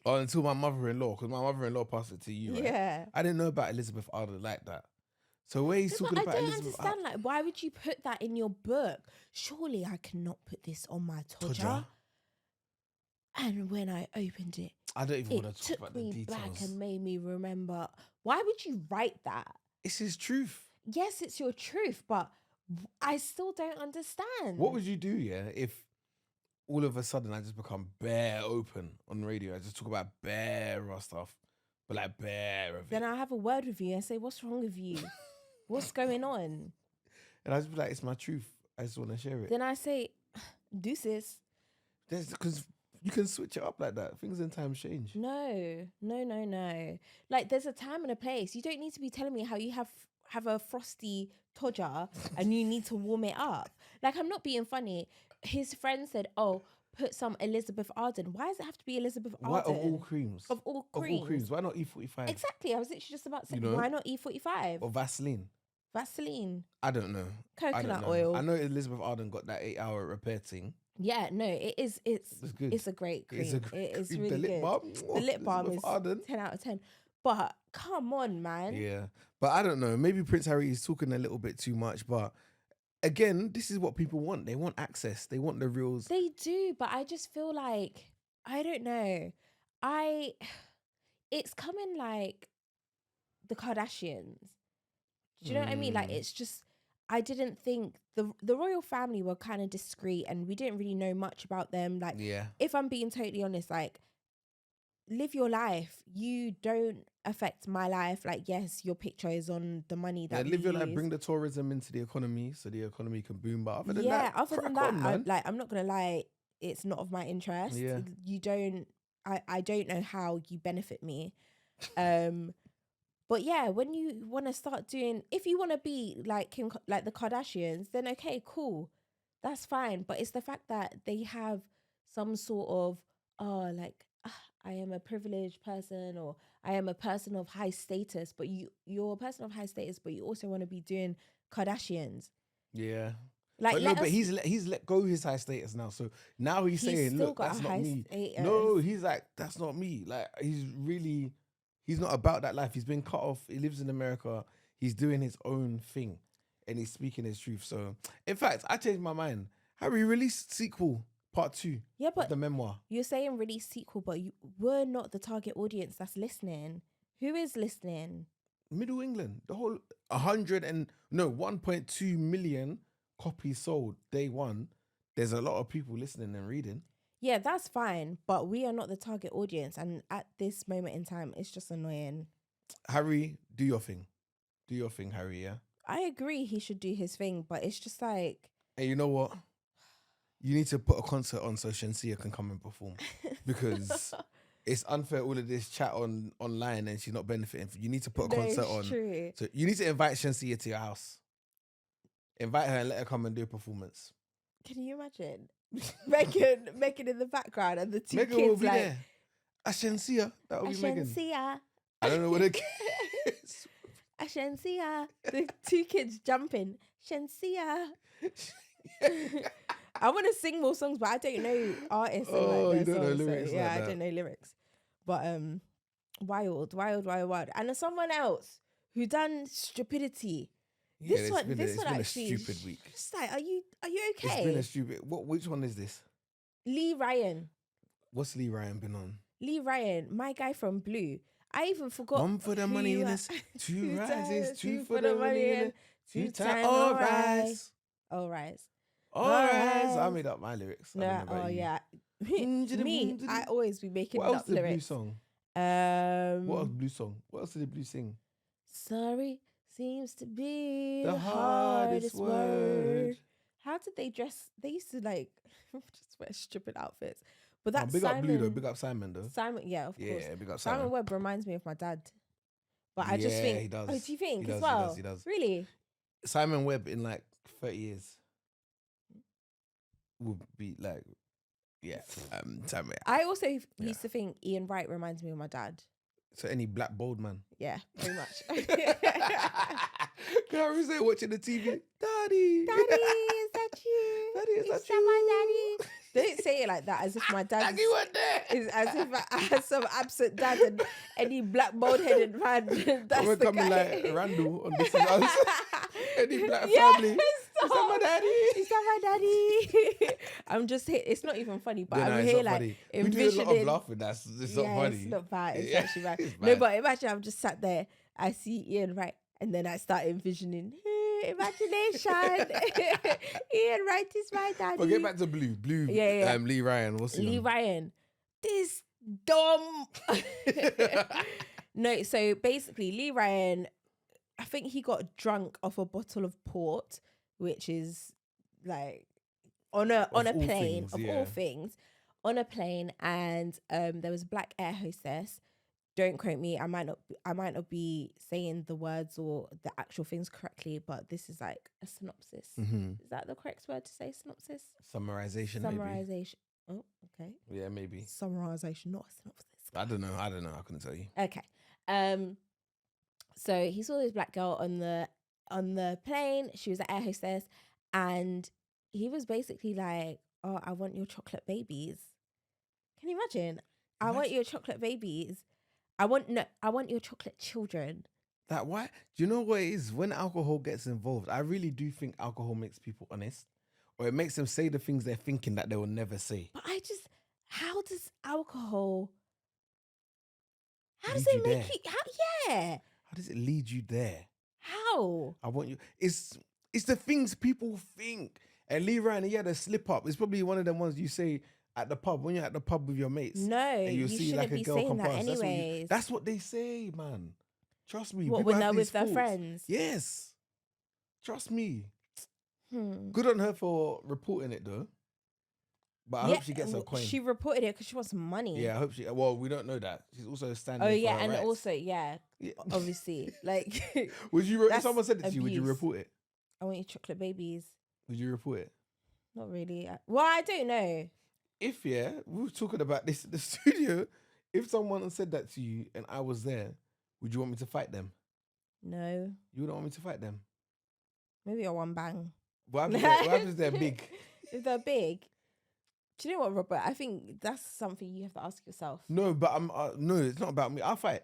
Or until my mother-in-law, because my mother-in-law passed it to you, right? Yeah. I didn't know about Elizabeth Arden like that. So where he's talking about Elizabeth Arden. I don't understand, like, why would you put that in your book? Surely I cannot put this on my todger. And when I opened it, I don't even want to talk about the details. It took me back and made me remember. Why would you write that? It's his truth. Yes, it's your truth, but I still don't understand. What would you do, if all of a sudden I just become bare open on radio? I just talk about bare raw stuff, but like bare of it. Then I'll have a word with you and say, what's wrong with you? What's going on? And I just be like, it's my truth. I just want to share it. Then I say, deuces. Because you can switch it up like that. Things in time change. No. Like, there's a time and a place. You don't need to be telling me how you have a frosty todger and you need to warm it up. Like, I'm not being funny. His friend said, oh, put some Elizabeth Arden. Why does it have to be Elizabeth Arden? Why of all creams? Of all creams. Why not E45? Exactly. I was literally just about to say, why not E45? Or Vaseline? Vaseline. I don't know. Coconut oil. I know Elizabeth Arden got that 8-hour repair thing. Yeah, no, it is. It's good. It's a great cream. It's a great It is cream. really The lip good. balm, The lip balm Elizabeth is Arden. 10 out of 10. But come on, man. Yeah, but I don't know. Maybe Prince Harry is talking a little bit too much. But again, this is what people want. They want access. They want the reals. They do, but I just feel like I don't know. It's coming like the Kardashians. Do you know what I mean? Like, it's just, I didn't think the royal family were kind of discreet and we didn't really know much about them. Like, Yeah. if I'm being totally honest, like, live your life. You don't affect my life. Like, yes, your picture is on the money that live your use. life. Bring the tourism into the economy so the economy can boom. But other than that, I'm not gonna lie. It's not of my interest. Yeah. You don't. I don't know how you benefit me. But yeah, when you want to start doing, if you want to be like Kim, like the Kardashians, then okay, cool, that's fine. But it's the fact that they have some sort of, I am a privileged person, or I am a person of high status. But you're a person of high status, but you also want to be doing Kardashians. Yeah. Like, but he's let go his high status now. So now he's saying, look, that's not me. No, he's like, that's not me. Like, he's not about that life. He's been cut off. He lives in America. He's doing his own thing and he's speaking his truth. So, in fact, I changed my mind. Harry released sequel part 2 of the memoir. You're saying release sequel, but we're not the target audience that's listening. Who is listening? Middle England. The whole 1.2 million copies sold day one. There's a lot of people listening and reading. Yeah, that's fine, but we are not the target audience, and at this moment in time, it's just annoying. Harry, do your thing. Do your thing, Harry, yeah? I agree he should do his thing, but it's just like... And you know what? You need to put a concert on so Shenseea can come and perform. Because it's unfair, all of this chat online and she's not benefiting. You need to put a concert on. True. So you need to invite Shenseea to your house. Invite her and let her come and do a performance. Can you imagine? Megan in the background and the two Megan kids will be like... there. Shenseea. That will be Megan. Shenseea. I don't know what the kids... Shenseea. The two kids jumping. Shenseea. I want to sing more songs, but I don't know artists. Oh, and you don't songs, know lyrics. So, yeah, I don't know lyrics. But wild. And there's someone else who done Stupidity. Yeah, this one been actually, a stupid week. Just like, are you okay? It's been a stupid. Which one is this? Lee Ryan. What's Lee Ryan been on? Lee Ryan, my guy from Blue. I even forgot. One for the money in this, two rises, two for the money in two times. All rise. I made up my lyrics. Yeah. Me, I always be making what else up did lyrics. Blue song? What else Blue song? What else did the Blue sing? Sorry seems to be The hardest word. How did they dress? They used to like just wear stupid outfits. But that's big Simon. up Blue though. Big up Simon though. Simon, yeah, of course. Yeah, big up Simon. Simon Webb reminds me of my dad. But I just think, he does. Oh, do you think he as does, well? He does. Really? Simon Webb in like 30 years would be like, Simon. I also used to think Ian Wright reminds me of my dad. So any black bold man. Yeah, pretty much. Kyra's there watching the TV. Daddy, is that you? Daddy, is that you? My daddy? Don't say it like that, as if my dad is as if I had some absent dad and any black bald-headed man. That's We're the coming guy. like Randall on This Is Us. Any black family. Stop. Is that my daddy? Is that my daddy? I'm just here. It's not even funny, but I'm here like funny. envisioning. We do a lot of laughing. It's not funny. It's not bad. It's actually bad. It's No, bad. but imagine I'm just sat there. I see Ian Wright, and then I start envisioning. Imagination. Ian Wright is my daddy. But get back to Blue. Yeah. Lee Ryan. What's he Lee on? Ryan. This dumb. No, so basically Lee Ryan, I think he got drunk off a bottle of port, which is like on a plane all things, on a plane, and there was a black air hostess. Don't quote me. I might not be saying the words or the actual things correctly, but this is like a synopsis. Mm-hmm. Is that the correct word to say? Synopsis? Summarization. Maybe. Oh, okay. Yeah, maybe. Summarization, not a synopsis. I don't know. I couldn't tell you. Okay. So he saw this black girl on the plane. She was an air hostess, and he was basically like, oh, I want your chocolate babies. Can you imagine? I want your chocolate babies. I want your chocolate children. That why? Do you know what it is? When alcohol gets involved, I really do think alcohol makes people honest, or it makes them say the things they're thinking that they will never say. But how does alcohol? How does Lead it you make there. you? How does it lead you there? How? I want you. It's the things people think. And Lee Ryan, he had a slip up. It's probably one of them ones you say at the pub when you're at the pub with your mates. No, and you see shouldn't like a be girl saying come that past. anyways. That's what they say, man. Trust me. What, People when have they're these with their thoughts. friends? Yes. Trust me. Hmm. Good on her for reporting it though. But I hope she gets her coin. She reported it because she wants money. Yeah, I hope she. Well, we don't know that. She's also standing. Oh for yeah, her and rights. also obviously, like. Would you? If that's someone said it to you, would you abuse. report it? I want your chocolate babies. Would you report it? Not really. Well, I don't know. If we were talking about this in the studio. If someone said that to you and I was there, would you want me to fight them? No. You wouldn't want me to fight them. Maybe a one bang. What happens if they're big? If they're big. Do you know what, Robert? I think that's something you have to ask yourself. No, but no, it's not about me. I'll fight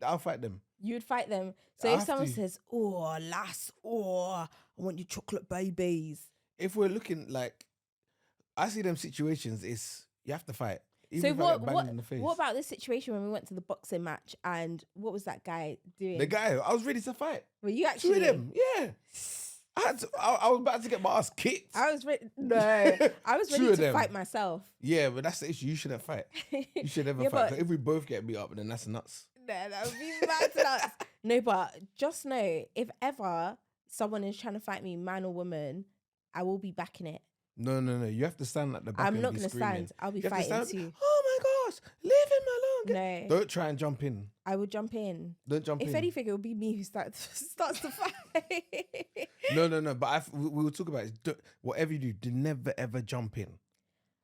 them. You'd fight them. So if someone says, "Oh, lass, I want your chocolate babies." If we're looking like, I see them situations. You have to fight. So what about this situation when we went to the boxing match and what was that guy doing? The guy, I was ready to fight. Were you actually? Two of them, yeah. I was about to get my ass kicked. I was ready. No, I was ready to fight myself. Yeah, but that's the issue. You shouldn't fight. You should never fight. If we both get beat up, then that's nuts. No, that would be mad nuts. No, but just know, if ever someone is trying to fight me, man or woman, I will be backing it. No. You have to stand at the back. I'm not going to stand. I'll be fighting too. Oh my gosh, leave him alone. No. Don't try and jump in. I would jump in. Don't jump in. If anything, it will be me who starts to fight. No. But we will talk about it. Whatever you do never ever jump in.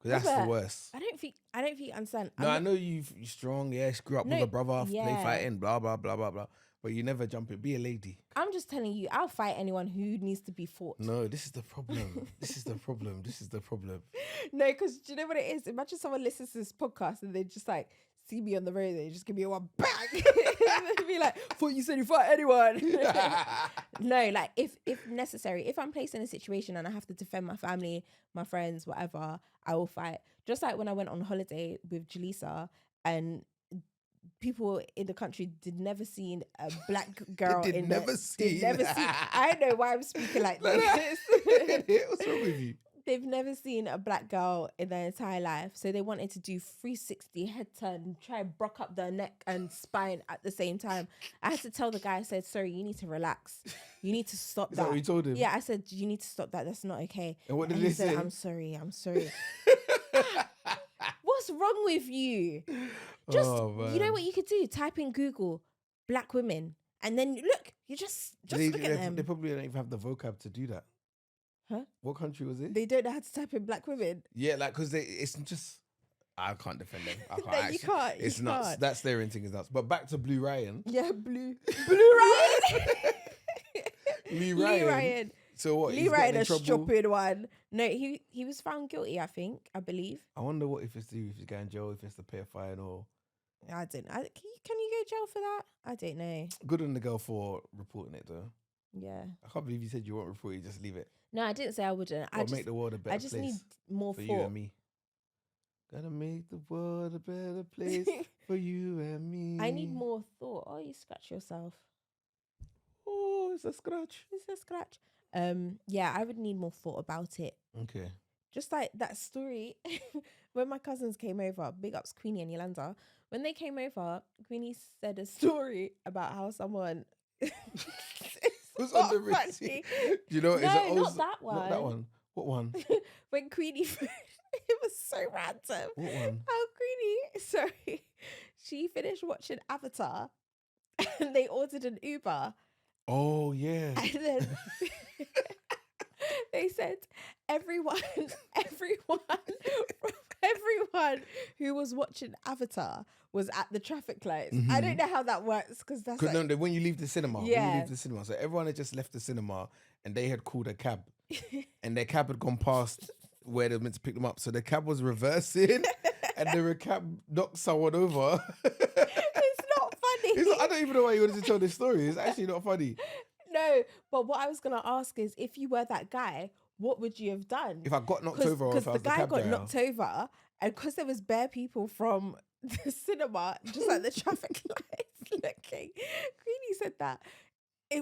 Because that's the worst. I don't think you understand. No, I know you're strong. Yeah, screw up with a brother, play fighting, blah, blah, blah, blah, blah. But you never jump in. Be a lady. I'm just telling you, I'll fight anyone who needs to be fought. No, this is the problem. This is the problem. No, because do you know what it is? Imagine someone listens to this podcast and they just like see me on the road and they just give me a one bang. And they'd be like, thought you said you fight anyone. No, like if necessary, if I'm placed in a situation and I have to defend my family, my friends, whatever, I will fight. Just like when I went on holiday with Jaleesa and people in the country did never seen a black girl. Did never see. I don't know why I'm speaking like this. What's wrong with you? They've never seen a black girl in their entire life. So they wanted to do 360 head turn, try and brock up their neck and spine at the same time. I had to tell the guy, I said, sorry, you need to relax. You need to stop that. Is that what you told him? Yeah, I said, you need to stop that. That's not okay. And what did he they said, say? I'm sorry. What's wrong with you? Just, you know what you could do? Type in Google, black women. And then look, you just look at them. They probably don't even have the vocab to do that. Huh? What country was it? They don't know how to type in black women. Yeah, like, because it's just... I can't defend them. I can't. No, you can't. It's nuts. Can't. That's their thing is nuts. But back to Blue Ryan. Yeah, Blue Ryan. Lee Ryan. So what? Lee Ryan, a stupid one. No, he was found guilty, I believe. I wonder what if it's going to jail, if it's to pay a fine or... I don't know. Can you go jail for that? I don't know. Good on the girl for reporting it though. Yeah. I can't believe you said you won't report it, just leave it. No, I didn't say I wouldn't. I just make the world a better place. I just need more for thought. you and me. Gotta make the world a better place for you and me. I need more thought. Oh, you scratch yourself. Oh, it's a scratch. Yeah, I would need more thought about it. Okay. Just like that story when my cousins came over, big ups Queenie and Yolanda. When they came over, Queenie said a story about how someone was on the receipt. Do you know? Not that one. Not that one. What one? When Queenie, it was so random. What one? How Queenie, she finished watching Avatar and they ordered an Uber. Oh, yeah. And then they said everyone who was watching Avatar was at the traffic lights. Mm-hmm. I don't know how that works because that's no, when you leave the cinema. Yeah. When you leave the cinema. So everyone had just left the cinema and they had called a cab and their cab had gone past where they're meant to pick them up. So the cab was reversing and the cab knocked someone over. It's not funny. I don't even know why you wanted to tell this story. It's actually not funny. No, but what I was going to ask is, if you were that guy, what would you have done? If I got knocked over or if I was the cab driver. Because the guy got knocked over, and because there was bare people from the cinema, just like the traffic lights looking. Queenie said that.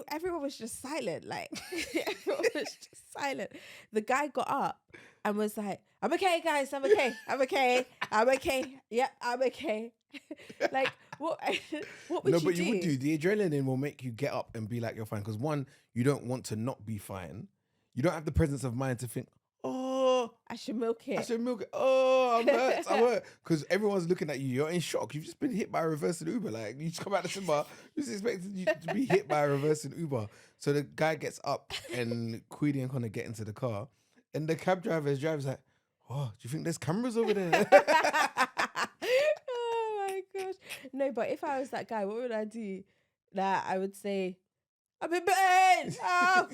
Everyone was just silent. Like, everyone was just silent. The guy got up and was like, I'm okay, guys. I'm okay. I'm okay. I'm okay. Yep, I'm okay. Like, what would you do? No, but you would do. The adrenaline will make you get up and be like, you're fine. Because one, you don't want to not be fine. You don't have the presence of mind to think, oh, I should milk it. Oh, I'm hurt. Because everyone's looking at you. You're in shock. You've just been hit by a reversing Uber. Like, you just come out of the cinema, you just expected you to be hit by a reversing Uber. So the guy gets up and Queenie and Connor get into the car. And the cab driver's like, oh, do you think there's cameras over there? Oh my gosh. No, but if I was that guy, what would I do? That I would say, I'm in pain. Oh.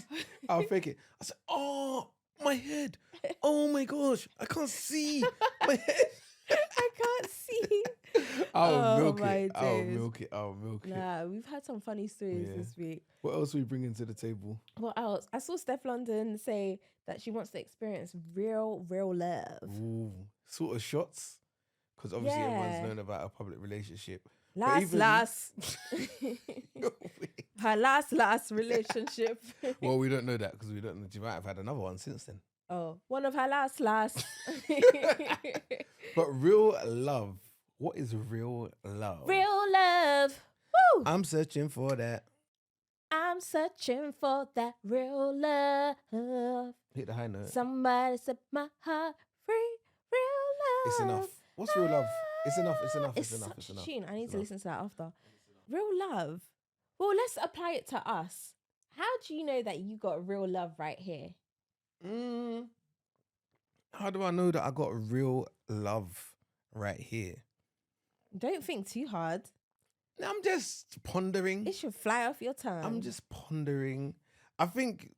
I'll fake it. I said, oh, my head. Oh my gosh. I can't see. My head. I can't see. I'll milk it. Nah, we've had some funny stories this week. What else are we bringing to the table? What else? I saw Steph London say that she wants to experience real love. Ooh, sort of shots. Because obviously everyone's known about a public relationship. Her last relationship. Well, we don't know that because we don't know. She might have had another one since then. Oh, one of her last. But real love. What is real love? Real love. Woo! I'm searching for that. I'm searching for that real love. Hit the high note. Somebody set my heart free. Real love. It's enough. What's real love? It's enough. It's such a tune. I need to listen to that after. Real love. Well, let's apply it to us. How do you know that you got real love right here? How do I know that I got real love right here? Don't think too hard. I'm just pondering. It should fly off your tongue. I'm just pondering. I think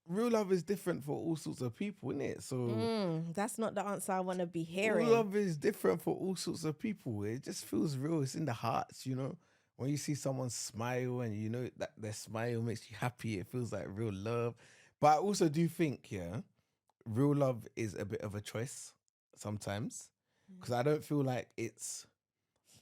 real love is different for all sorts of people, isn't it? So that's not the answer I want to be hearing. Real love is different for all sorts of people. It just feels real. It's in the hearts, you know. When you see someone smile and you know that their smile makes you happy, it feels like real love. But I also do think, real love is a bit of a choice sometimes. Because I don't feel like it's,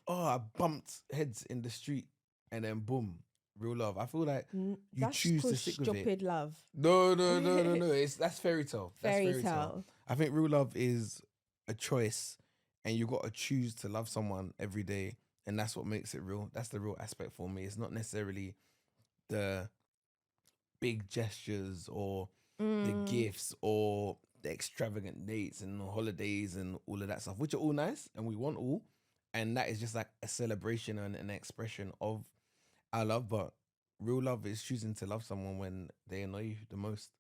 I bumped heads in the street and then boom, real love. I feel like you choose to stick with it. Stupid love. No. That's fairy tale. Fairy tale. I think real love is a choice and you got to choose to love someone every day. And that's what makes it real. That's the real aspect for me. It's not necessarily the big gestures or the gifts or the extravagant dates and holidays and all of that stuff, which are all nice and we want all. And that is just like a celebration and an expression of our love. But real love is choosing to love someone when they annoy you the most.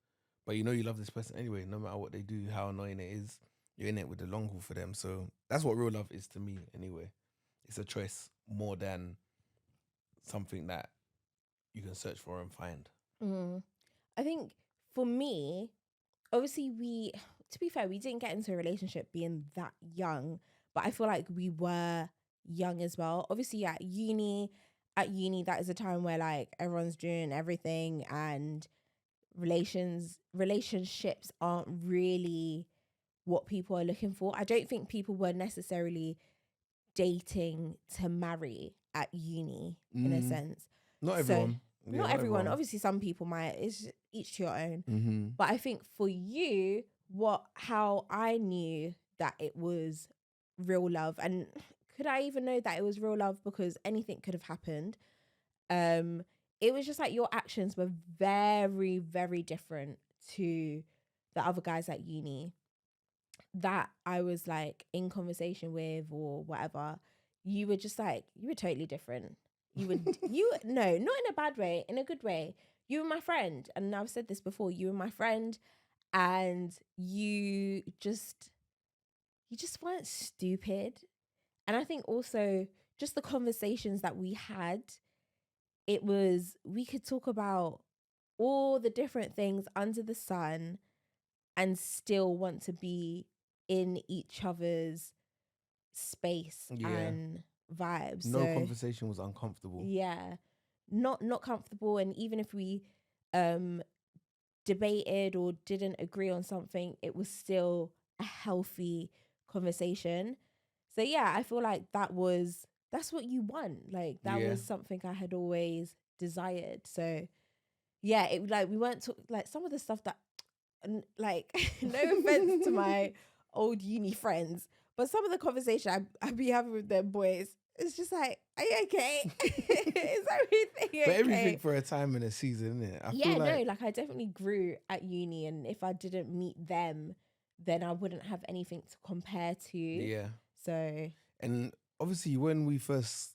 But you know you love this person anyway, no matter what they do, how annoying it is, you're in it with the long haul for them. So that's what real love is to me anyway. It's a choice more than something that you can search for and find. I think for me, obviously to be fair, we didn't get into a relationship being that young, but I feel like we were young as well. Obviously at uni, that is a time where like everyone's doing everything and relationships aren't really what people are looking for. I don't think people were necessarily dating to marry at uni in a sense. Not everyone. Not everyone. Obviously some people might. It's each to your own. But I think for you, how I knew that it was real love, and could I even know that it was real love because anything could have happened. It was just like your actions were very, very different to the other guys at uni that I was like in conversation with or whatever. You were just like, you were totally different. No, not in a bad way, in a good way. You were my friend. And I've said this before, you were my friend and you just weren't stupid. And I think also just the conversations that we had, we could talk about all the different things under the sun and still want to be in each other's space and vibes. No conversation was uncomfortable. Yeah. Not comfortable. And even if we debated or didn't agree on something, it was still a healthy conversation. So yeah, I feel like that's what you want. Like that was something I had always desired. So yeah, it like we weren't like some of the stuff that like no offense to my old uni friends, but some of the conversation I be having with them boys, it's just like, are you okay? Is everything okay? But everything for a time and a season, isn't it? I feel like I definitely grew at uni, and if I didn't meet them, then I wouldn't have anything to compare to. Yeah. So. And obviously when we first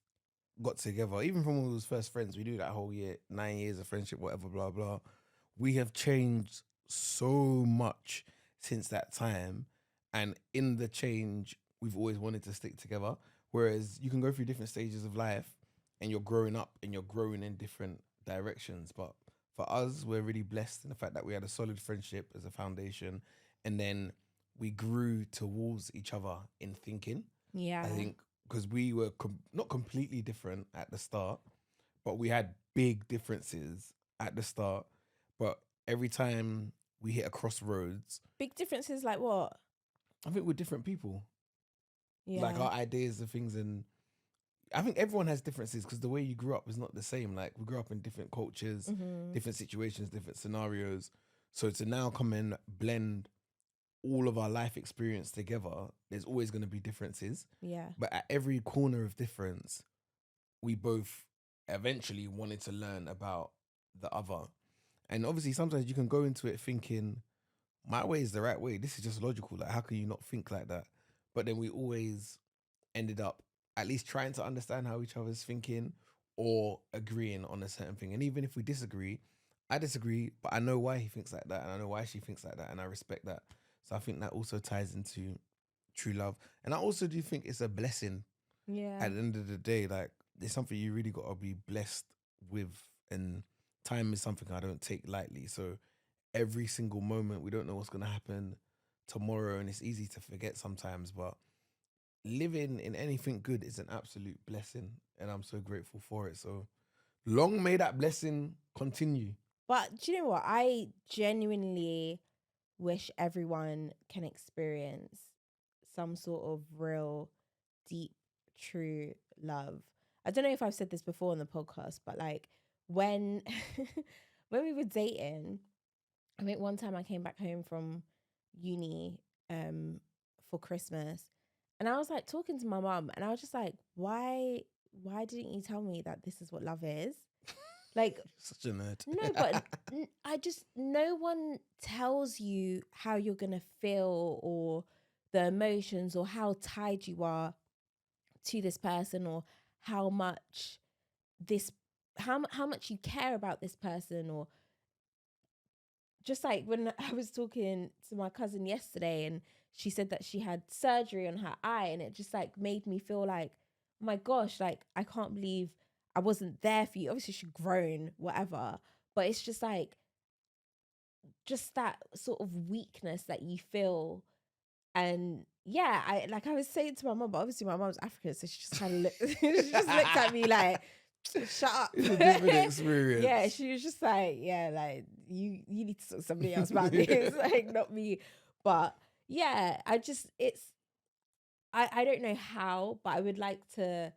got together, even from when we was first friends, we do that whole year, 9 years of friendship, whatever, blah, blah. We have changed so much since that time. And in the change, we've always wanted to stick together. Whereas you can go through different stages of life and you're growing up and you're growing in different directions. But for us, we're really blessed in the fact that we had a solid friendship as a foundation. And then we grew towards each other in thinking. Yeah. I think because we were not completely different at the start, but we had big differences at the start. But every time we hit a crossroads. Big differences like what? I think we're different people. Yeah. Like our ideas of things, and I think everyone has differences because the way you grew up is not the same. Like we grew up in different cultures, different situations, different scenarios. So to now come and blend all of our life experience together, there's always going to be differences. Yeah. But at every corner of difference, we both eventually wanted to learn about the other. And obviously sometimes you can go into it thinking, my way is the right way. This is just logical. Like, how can you not think like that? But then we always ended up at least trying to understand how each other's thinking or agreeing on a certain thing. And even if we disagree, I disagree, but I know why he thinks like that, and I know why she thinks like that, and I respect that. So I think that also ties into true love. And I also do think it's a blessing. Yeah. At the end of the day, like, it's something you really got to be blessed with. And time is something I don't take lightly. So every single moment, we don't know what's going to happen tomorrow, and it's easy to forget sometimes, but living in anything good is an absolute blessing, and I'm so grateful for it. So long may that blessing continue. But do you know what? I genuinely wish everyone can experience some sort of real, deep, true love. I don't know if I've said this before on the podcast, but like when when we were dating, I think one time I came back home from uni for Christmas, and I was like talking to my mum, and I was just like, why didn't you tell me that this is what love is? Like, such a nerd. No, but no one tells you how you're going to feel or the emotions or how tied you are to this person or how much how much you care about this person. Or just like when I was talking to my cousin yesterday and she said that she had surgery on her eye, and it just like made me feel like, oh my gosh, like I can't believe I wasn't there for you. Obviously she'd grown, whatever, but it's just like, just that sort of weakness that you feel. And yeah, I was saying to my mum, but obviously my mum's African, so she just kind of looked, she just looked at me like, shut up. It's a different experience. Yeah, she was just like, yeah, like you need to talk to somebody else about this, like not me. But yeah, I don't know how, but I would like to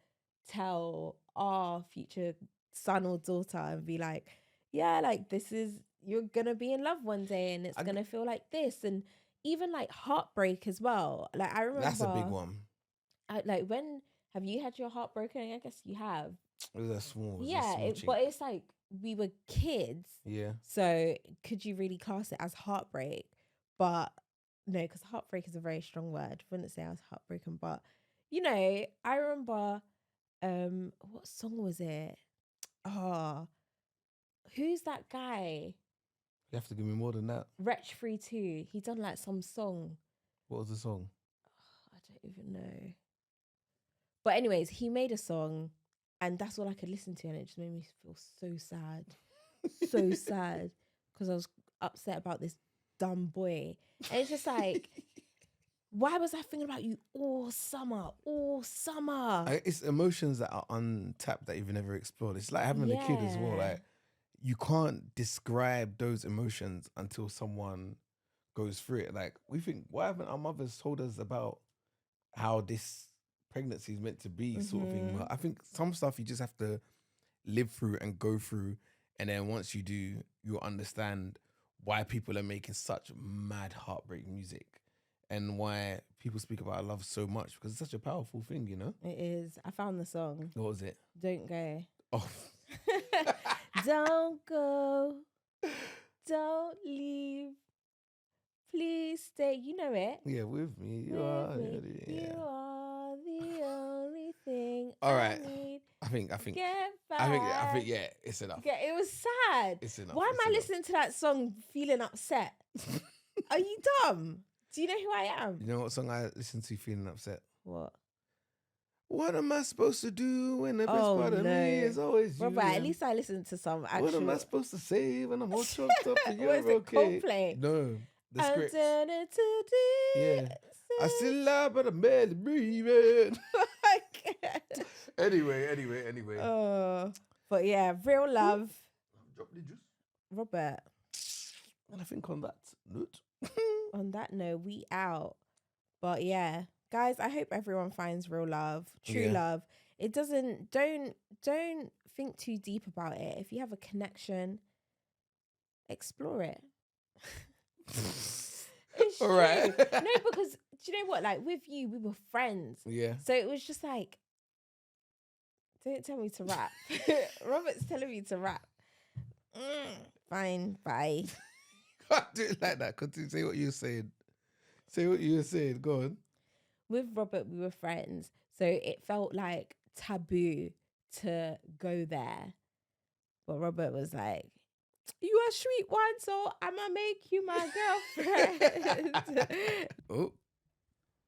tell our future son or daughter and be like, yeah, like you're gonna be in love one day and it's gonna feel like this. And even like heartbreak as well. Like I remember that's a big one. When have you had your heart broken? I guess you have. It was a small. But it's like we were kids. Yeah. So could you really class it as heartbreak? But no, because heartbreak is a very strong word. I wouldn't say I was heartbroken, but you know, I remember what song was it? Oh, who's that guy? You have to give me more than that. Wretch Free 2. He done like some song. What was the song? I don't even know. But anyways, he made a song and that's all I could listen to, and it just made me feel so sad. So sad. Because I was upset about this dumb boy. And it's just like, why was I thinking about you all summer? It's emotions that are untapped that you've never explored. It's like having a kid as well. Like, you can't describe those emotions until someone goes through it. Like, we think, why haven't our mothers told us about how this pregnancy is meant to be, sort of thing? But I think some stuff you just have to live through and go through, and then once you do, you'll understand why people are making such mad heartbreak music and why people speak about love so much, because it's such a powerful thing, you know? It is. I found the song. What was it? Don't Go. Oh. Don't go. Don't leave. Please stay. You know it. Yeah, with me. You are the only thing. All right. I need. I think, Get back. I think, yeah, it's enough. Yeah, it was sad. It's enough. Why am I listening to that song feeling upset? Are you dumb? Do you know who I am? You know what song I listen to feeling upset? What am I supposed to do when the best part of me is always you? Robert, at least I listened to some actual... What am I supposed to say when I'm all choked up and you're okay? Coldplay? No, the script. Yeah. I still lie, but I'm barely breathing. Anyway. But yeah, real love. Drop the juice. Robert. And I think on that note, we out. But yeah, guys, I hope everyone finds real love, true love. It doesn't, don't think too deep about it. If you have a connection, explore it. It's all right. No, because do you know what? Like with you, we were friends. Yeah. So it was just like, don't tell me to rap. Robert's telling me to rap. Fine, bye. Can't do it like that. Continue. Say what you were saying. Go on. With Robert, we were friends. So it felt like taboo to go there. But Robert was like, you are sweet one, so I'ma make you my girlfriend. Oh.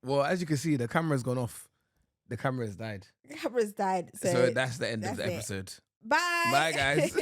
Well, as you can see, the camera's gone off. The camera's died. The camera's died. So that's the end of the episode. Bye. Bye, guys.